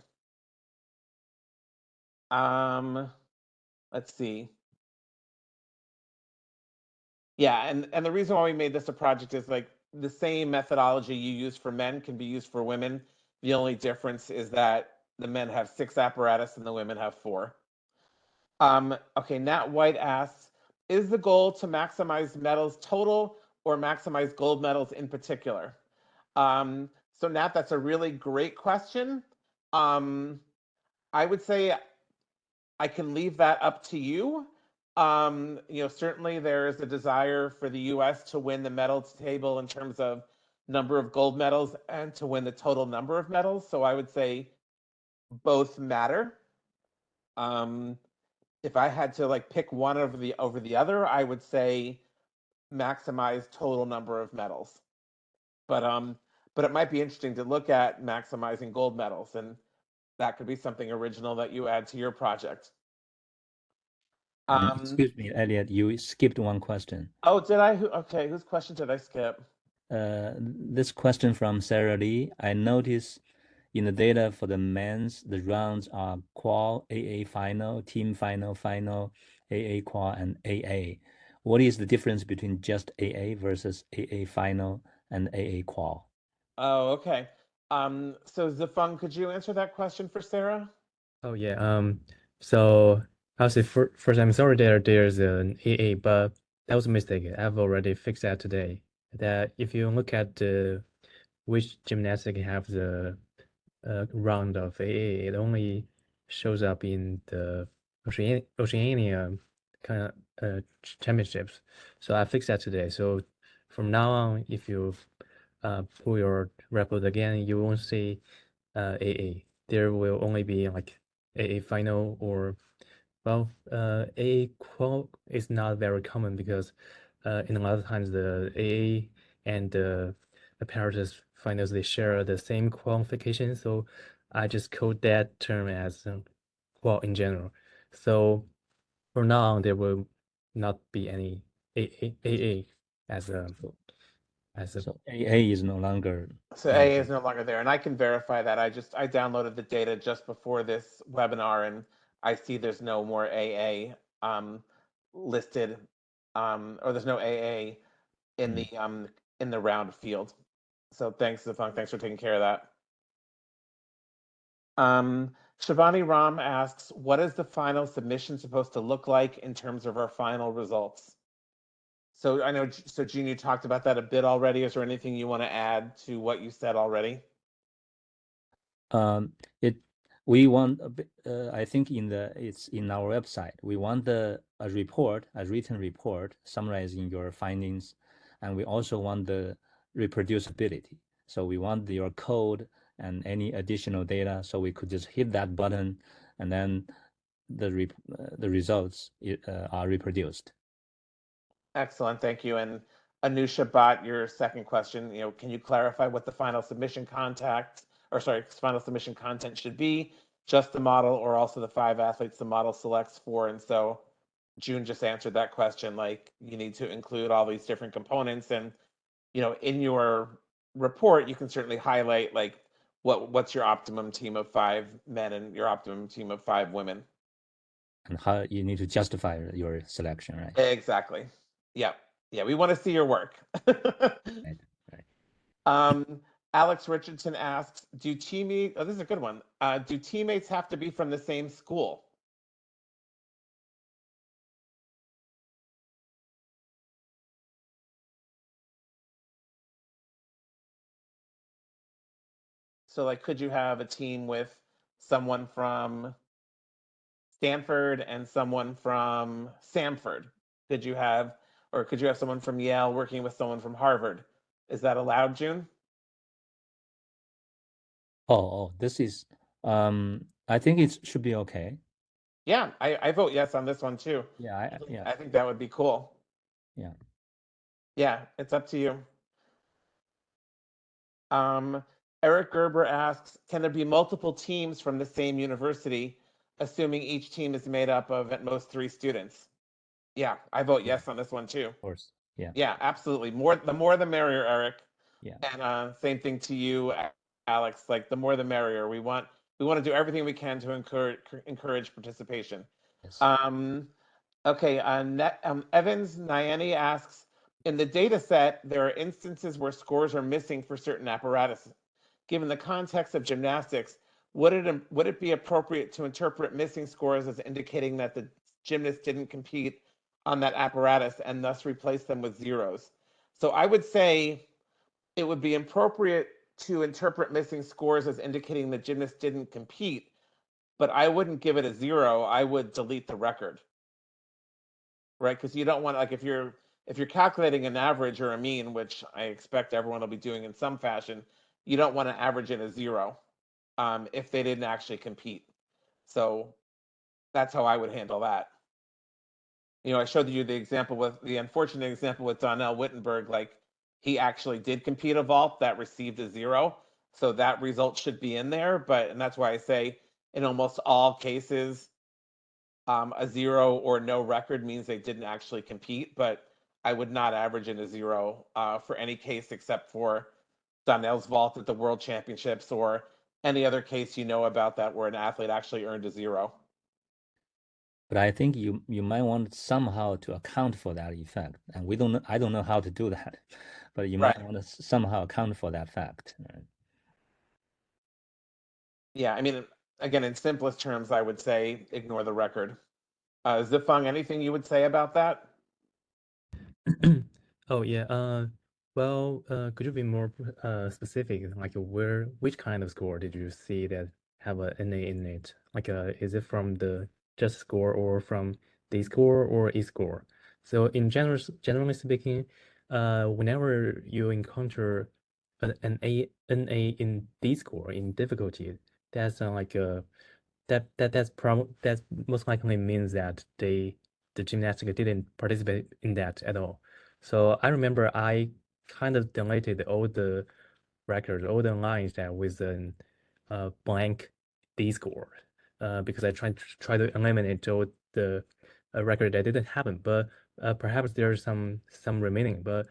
S2: Let's see. Yeah, and the reason why we made this a project is like the same methodology you use for men can be used for women. The only difference is that the men have 6 apparatus and the women have 4. Okay, Nat White asks, is the goal to maximize medals total or maximize gold medals in particular? So Nat, that's a really great question. I would say I can leave that up to you. Certainly there is a desire for the US to win the medals table in terms of number of gold medals and to win the total number of medals. So I would say both matter. If I had to like pick one over the other, I would say maximize total number of medals. But it might be interesting to look at maximizing gold medals, and that could be something original that you add to your project.
S1: Excuse me, Elliot, you skipped one question.
S2: Oh, did I? Okay, whose question did I skip?
S1: This question from Sarah Lee. I noticed in the data for the men's, the rounds are qual, AA final, team final, final, AA qual, and AA. What is the difference between just AA versus AA final and AA qual?
S2: Oh, okay. So Zefang, could you answer that question for Sarah?
S3: Oh yeah. So I'll say first, I'm sorry there's an AA, but that was a mistake. I've already fixed that today. That if you look at which gymnastic have the round of AA, it only shows up in the Oceania kind of championships. So I fixed that today. So from now on, if you pull your report again, you won't see AA. There will only be like AA final or AA qual is not very common because in a lot of times the AA and the apparatus finals, they share the same qualification. So I just code that term as qual in general. So for now on, there will not be any AA as a
S1: So AA is no longer.
S2: So AA is no longer there, and I can verify that. I downloaded the data just before this webinar, and I see there's no more AA listed, or there's no AA in the round field. So thanks, Zefang. Thanks for taking care of that. Shivani Ram asks, what is the final submission supposed to look like in terms of our final results? So I know, so Gene, you talked about that a bit already. Is there anything you want to add to what you said already?
S1: We want I think it's in our website. We want a written report summarizing your findings, and we also want the reproducibility. So we want your code and any additional data, so we could just hit that button, and then the results are reproduced.
S2: Excellent, thank you. And Anusha Bhatt, your second question, can you clarify what the final submission final submission content should be? Just the model, or also the 5 athletes the model selects for? And so June just answered that question, like you need to include all these different components. And in your report, you can certainly highlight like what's your optimum team of 5 men and your optimum team of 5 women.
S1: And how you need to justify your selection, right?
S2: Exactly. Yeah. We want to see your work.
S1: Right.
S2: Alex Richardson asks, this is a good one. Do teammates have to be from the same school? So like, could you have a team with someone from Stanford and someone from Samford? Could you have someone from Yale working with someone from Harvard? Is that allowed, June?
S1: This is, I think it should be okay.
S2: Yeah, I vote yes on this one too.
S1: Yeah,
S2: I think that would be cool.
S1: Yeah.
S2: Yeah, it's up to you. Eric Gerber asks, can there be multiple teams from the same university, assuming each team is made up of at most 3 students? Yeah, I vote yes on this one too.
S1: Of course. Yeah.
S2: Yeah, absolutely. The more the merrier, Eric.
S1: Yeah.
S2: And same thing to you, Alex. Like the more the merrier. We want to do everything we can to encourage participation.
S1: Yes.
S2: Okay. Evans Nyani asks, in the data set, there are instances where scores are missing for certain apparatus. Given the context of gymnastics, would it be appropriate to interpret missing scores as indicating that the gymnast didn't compete on that apparatus and thus replace them with zeros? So I would say it would be appropriate to interpret missing scores as indicating the gymnast didn't compete, but I wouldn't give it a 0. I would delete the record, right? Because you don't want, like, if you're calculating an average or a mean, which I expect everyone will be doing in some fashion, you don't want to average in a 0 if they didn't actually compete. So that's how I would handle that. I showed you the unfortunate example with Donnell Wittenberg. Like, he actually did compete a vault that received a 0. So that result should be in there. And that's why I say in almost all cases, a 0 or no record means they didn't actually compete. But I would not average in a 0 for any case except for Donnell's vault at the World Championships or any other case about that where an athlete actually earned a 0.
S1: But I think you might want somehow to account for that effect, and I don't know how to do that, but you might want to somehow account for that fact. Right?
S2: Yeah, I mean, again, in simplest terms, I would say ignore the record. Zefang, anything you would say about that?
S3: Oh yeah. Well, could you be more specific? Like, which kind of score did you see that have a NA in it? Like, is it from the just score or from D score or E score? So generally speaking, whenever you encounter an NA in D score in difficulty, that's like a that's most likely means that the gymnastic didn't participate in that at all. So I remember I kind of deleted all the records, all the lines that with a blank D score, because I try to eliminate all the record that didn't happen. But perhaps there's some remaining. But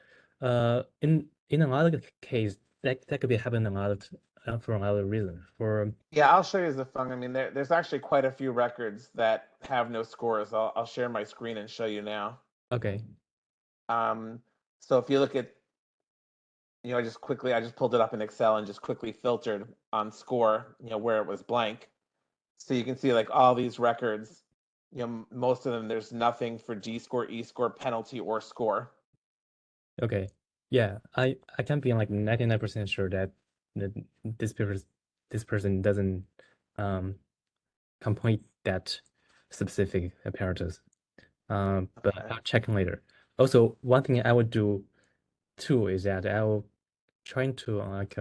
S3: in a lot of case, that could be happening a lot for a lot of reasons.
S2: Yeah, I'll show you Zefang. I mean, there's actually quite a few records that have no scores. I'll share my screen and show you now.
S3: Okay.
S2: So if you look at, I just pulled it up in Excel and just quickly filtered on score, where it was blank. So you can see like all these records, most of them, there's nothing for D score, E score, penalty, or score.
S3: Okay. Yeah, I can be like 99% sure that this person doesn't complete that specific apparatus. But
S2: Okay.
S3: I'll check later. Also, one thing I would do too is that I will trying to like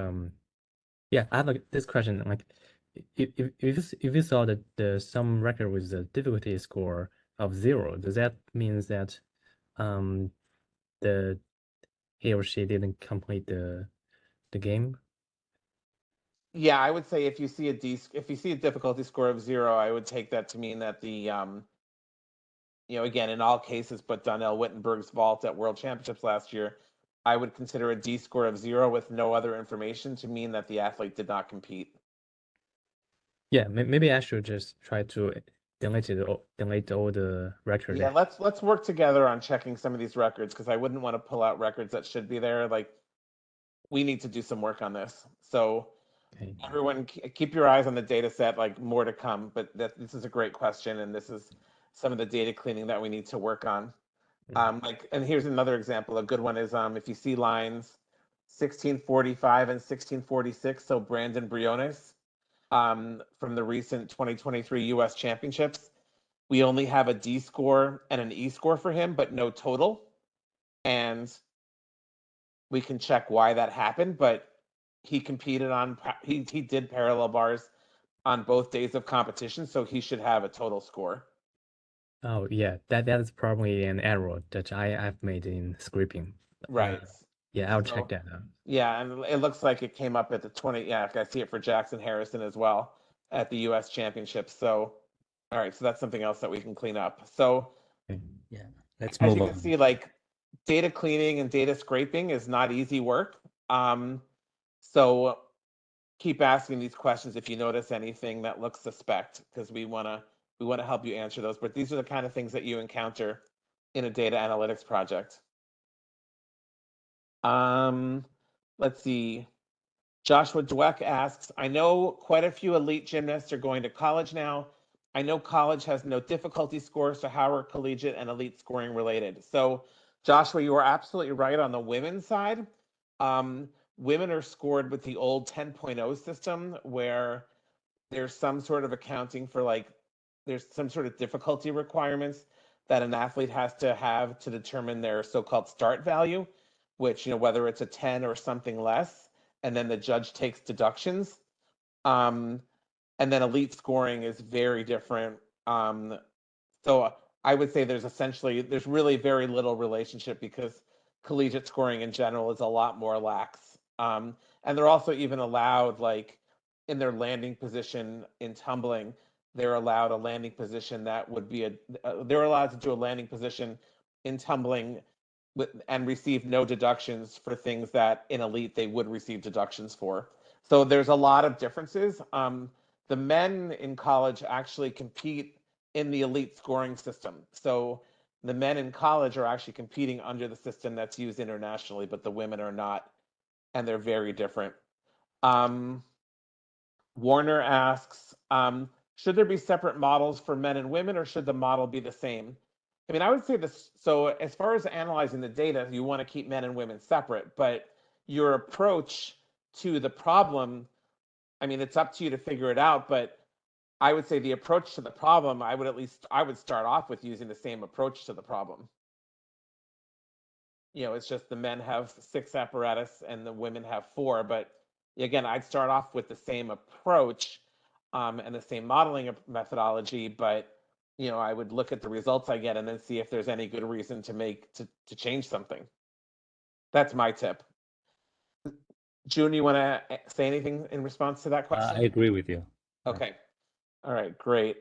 S3: yeah, I have like this question like if you saw that there's some record with the difficulty score of 0, does that means that the he or she didn't complete the game?
S2: Yeah, I would say if you see if you see a difficulty score of 0, I would take that to mean that the again, in all cases but Donnell Wittenberg's vault at World Championships last year, I would consider a D score of 0 with no other information to mean that the athlete did not compete.
S3: Yeah, maybe I should just try to delete all the record.
S2: Yeah, let's work together on checking some of these records because I wouldn't want to pull out records that should be there. Like, we need to do some work on this. So
S3: Okay.
S2: everyone keep your eyes on the data set, like more to come, but this is a great question, and this is some of the data cleaning that we need to work on. And here's another example. A good one is if you see lines 1645 and 1646, so Brandon Briones from the recent 2023 US Championships, we only have a D score and an E score for him, but no total. And we can check why that happened, but he competed he did parallel bars on both days of competition, so he should have a total score.
S3: Oh yeah, that is probably an error that I've made in scripting.
S2: Right.
S3: Yeah, I'll
S2: So,
S3: check that out.
S2: yeah, and it looks like it came up at the 20. Yeah, I see it for Jackson Harrison as well at the US Championships. So, all right, so that's something else that we can clean up. So,
S3: Okay.
S1: Yeah, let's
S2: as
S1: move
S2: you
S1: on.
S2: can see, like data cleaning and data scraping is not easy work. So keep asking these questions if you notice anything that looks suspect, because we want to help you answer those. But these are the kind of things that you encounter in a data analytics project. Let's see. Joshua Dweck asks, I know quite a few elite gymnasts are going to college now. I know college has no difficulty scores, so how are collegiate and elite scoring related? So, Joshua, you are absolutely right on the women's side. Women are scored with the old 10.0 system where there's some sort of accounting for there's some sort of difficulty requirements that an athlete has to have to determine their so-called start value, which, whether it's a 10 or something less, and then the judge takes deductions. And then elite scoring is very different. So I would say there's really very little relationship because collegiate scoring in general is a lot more lax. And they're also even allowed, like in their landing position in tumbling, they're allowed a landing position that would be they're allowed to do a landing position in tumbling and receive no deductions for things that in elite they would receive deductions for. So there's a lot of differences. The men in college actually compete in the elite scoring system. So the men in college are actually competing under the system that's used internationally, but the women are not, and they're very different. Warner asks, should there be separate models for men and women, or should the model be the same? I mean, I would say this. So as far as analyzing the data, you want to keep men and women separate, but your approach to the problem, I mean, it's up to you to figure it out, but I would say the approach to the problem, I would start off with using the same approach to the problem. It's just the men have 6 apparatus and the women have 4, but again, I'd start off with the same approach and the same modeling methodology, but I would look at the results I get and then see if there's any good reason to change something. That's my tip. June, you want to say anything in response to that question?
S1: I agree with you.
S2: Okay. All right, great.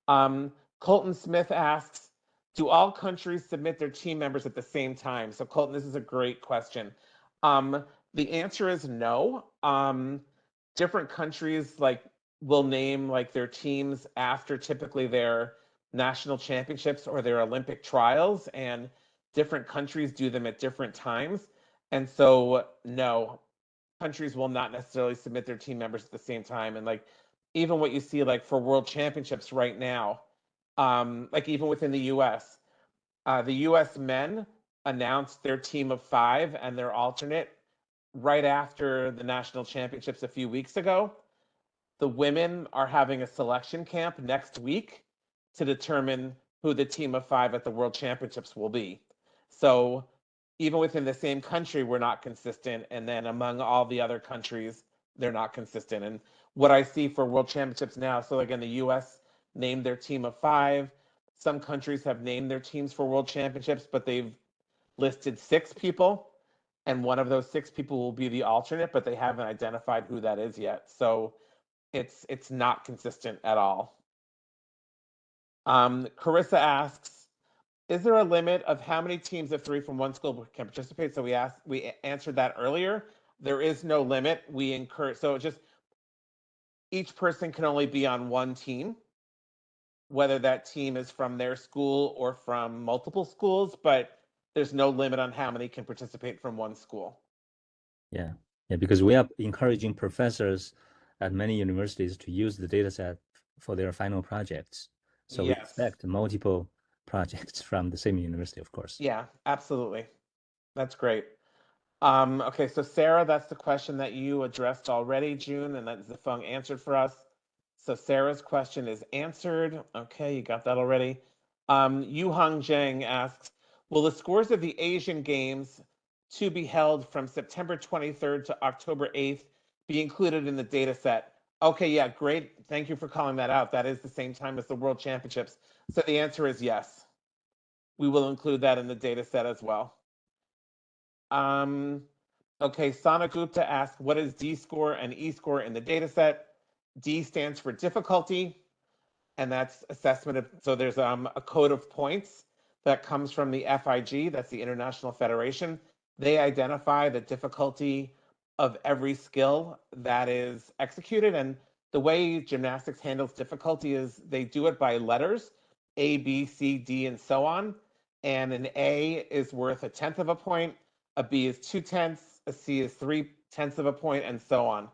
S2: Colton Smith asks, do all countries submit their team members at the same time? So Colton, this is a great question. The answer is no. Different countries will name their teams after typically their national championships or their Olympic trials, and different countries do them at different times. And so no, countries will not necessarily submit their team members at the same time. And even what you see for world championships right now, even within the US men announced their team of 5 and their alternate right after the national championships a few weeks ago. The women are having a selection camp next week to determine who the team of 5 at the World Championships will be. So even within the same country, we're not consistent. And then among all the other countries, they're not consistent. And what I see for World Championships now, so again, the US named their team of 5. Some countries have named their teams for World Championships, but they've listed 6 people. And one of those 6 people will be the alternate, but they haven't identified who that is yet. So it's not consistent at all. Carissa asks, is there a limit of how many teams of 3 from one school can participate? So we answered that earlier. There is no limit. We encourage, so just each person can only be on one team, whether that team is from their school or from multiple schools, but there's no limit on how many can participate from one school.
S1: Yeah, because we are encouraging professors at many universities to use the data set for their final projects. So we expect multiple projects from the same university, of course.
S2: Yeah, absolutely. That's great. Okay, so Sarah, that's the question that you addressed already, June, and that Zefang answered for us. So Sarah's question is answered. Okay, you got that already. Yu Hong Zhang asks, will the scores of the Asian Games to be held from September 23rd to October 8th be included in the data set? Okay, yeah, great. Thank you for calling that out. That is the same time as the World Championships. So the answer is yes. We will include that in the data set as well. Okay, Sana Gupta asks, what is D score and E score in the data set? D stands for difficulty, and that's assessment of, so there's a code of points that comes from the FIG, that's the International Federation. They identify the difficulty of every skill that is executed, and the way gymnastics handles difficulty is they do it by letters, A, B, C, D, and so on, and an A is worth 1/10 of a point, a B is 2/10, a C is 3/10 of a point, and so on.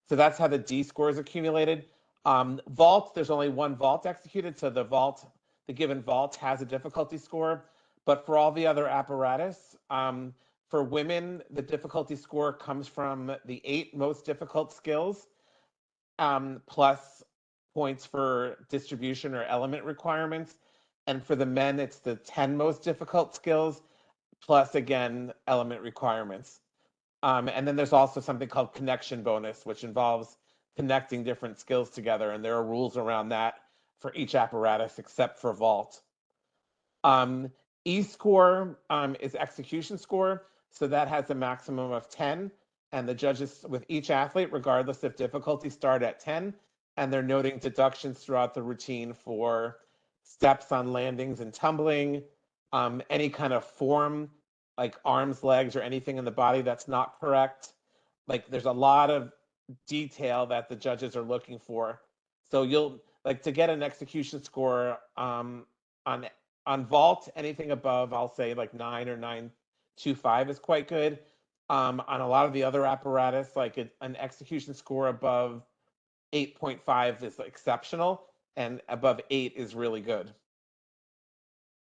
S2: So that's how the D score is accumulated. Vault, there's only one vault executed, so the given vault has a difficulty score. But for all the other apparatus, for women, the difficulty score comes from the 8 most difficult skills, plus points for distribution or element requirements. And for the men, it's the 10 most difficult skills, plus again, element requirements. And then there's also something called connection bonus, which involves connecting different skills together. And there are rules around that for each apparatus except for vault. E score is execution score. So that has a maximum of 10. And the judges with each athlete, regardless of difficulty, start at 10. And they're noting deductions throughout the routine for steps on landings and tumbling, any kind of form, like arms, legs, or anything in the body that's not correct. Like there's a lot of detail that the judges are looking for. So you'll like to get an execution score on vault, anything above, I'll say like 9 or 9.25 is quite good. On a lot of the other apparatus, like an execution score above 8.5 is exceptional, and above 8 is really good.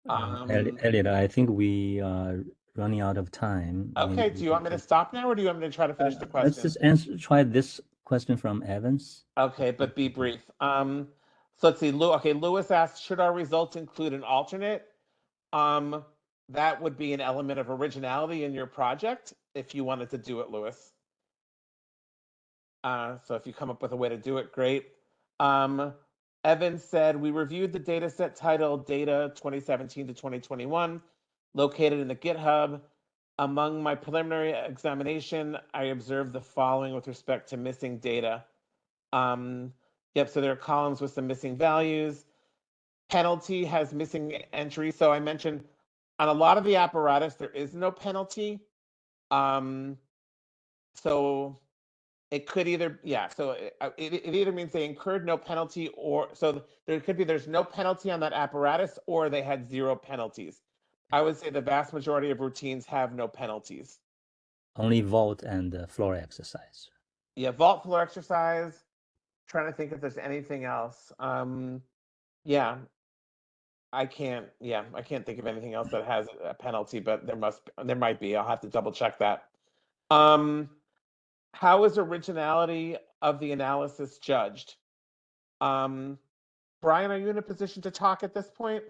S1: Elliot, I think we are running out of time.
S2: Okay, do you want me to stop now, or do you want me to try to finish the question?
S1: Let's just try this question from Evans.
S2: Okay, but be brief. So let's see. Lewis asked, should our results include an alternate? That would be an element of originality in your project if you wanted to do it, Lewis. So if you come up with a way to do it, great. Evan said, we reviewed the data set titled Data 2017 to 2021, located in the GitHub. Among my preliminary examination, I observed the following with respect to missing data. Yep, so there are columns with some missing values. Penalty has missing entries. So I mentioned on a lot of the apparatus, there is no penalty. So it could either, so it either means they incurred no penalty, or so there could be there's no penalty on that apparatus, or they had 0 penalties. I would say the vast majority of routines have no penalties.
S1: Only vault and floor exercise.
S2: Yeah, vault, floor exercise. Trying to think if there's anything else. Yeah. I can't think of anything else that has a penalty, but there might be. I'll have to double check that. How is originality of the analysis judged? Brian, are you in a position to talk at this point?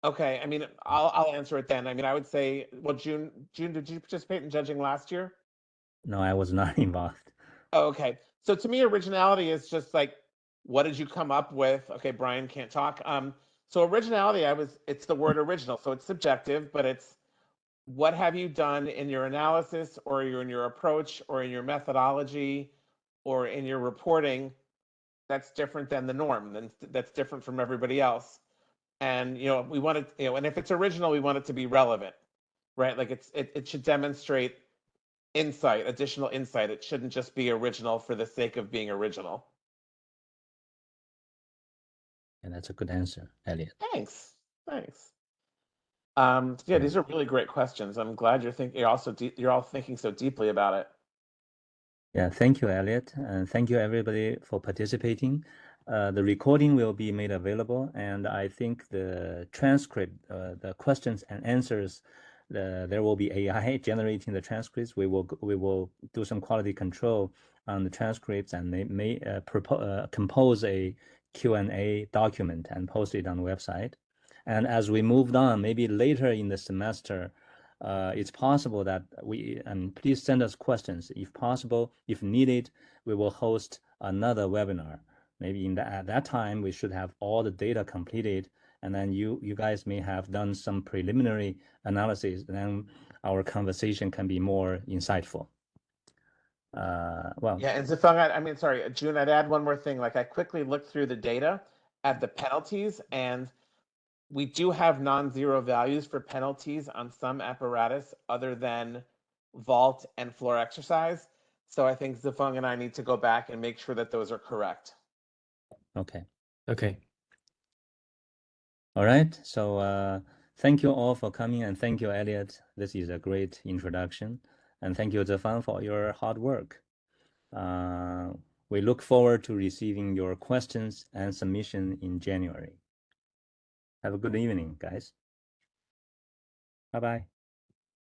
S2: Okay, I mean, I'll answer it then. I mean, I would say, well, June, did you participate in judging last year?
S1: No, I was not involved.
S2: Oh, okay. So to me, originality is just like, what did you come up with? Okay, Brian can't talk. So originality, it's the word original. So it's subjective, but it's what have you done in your analysis or in your approach or in your methodology or in your reporting that's different than the norm, that's different from everybody else. And, we want it, and if it's original, we want it to be relevant, right? Like it should demonstrate insight, additional insight. It shouldn't just be original for the sake of being original.
S1: And that's a good answer, Elliot.
S2: Thanks. Yeah, these are really great questions. I'm glad you're all thinking so deeply about it.
S1: Yeah, thank you, Elliot, and thank you everybody for participating. The recording will be made available, and I think the transcript, the questions and answers, there will be AI generating the transcripts. We will do some quality control on the transcripts and may compose a Q&A document and post it on the website. And as we moved on, maybe later in the semester, it's possible that please send us questions. If possible, if needed, we will host another webinar. Maybe at that time, we should have all the data completed, and then you guys may have done some preliminary analysis, and then our conversation can be more insightful. Well,
S2: yeah, and Zefang, sorry, June, I'd add one more thing. Like I quickly looked through the data at the penalties, and we do have non-zero values for penalties on some apparatus other than vault and floor exercise. So I think Zefang and I need to go back and make sure that those are correct.
S1: Okay.
S3: All
S1: right. So thank you all for coming, and thank you, Elliot. This is a great introduction, and thank you, Zefang, for your hard work. We look forward to receiving your questions and submission in January. Have a good evening, guys. Bye-bye.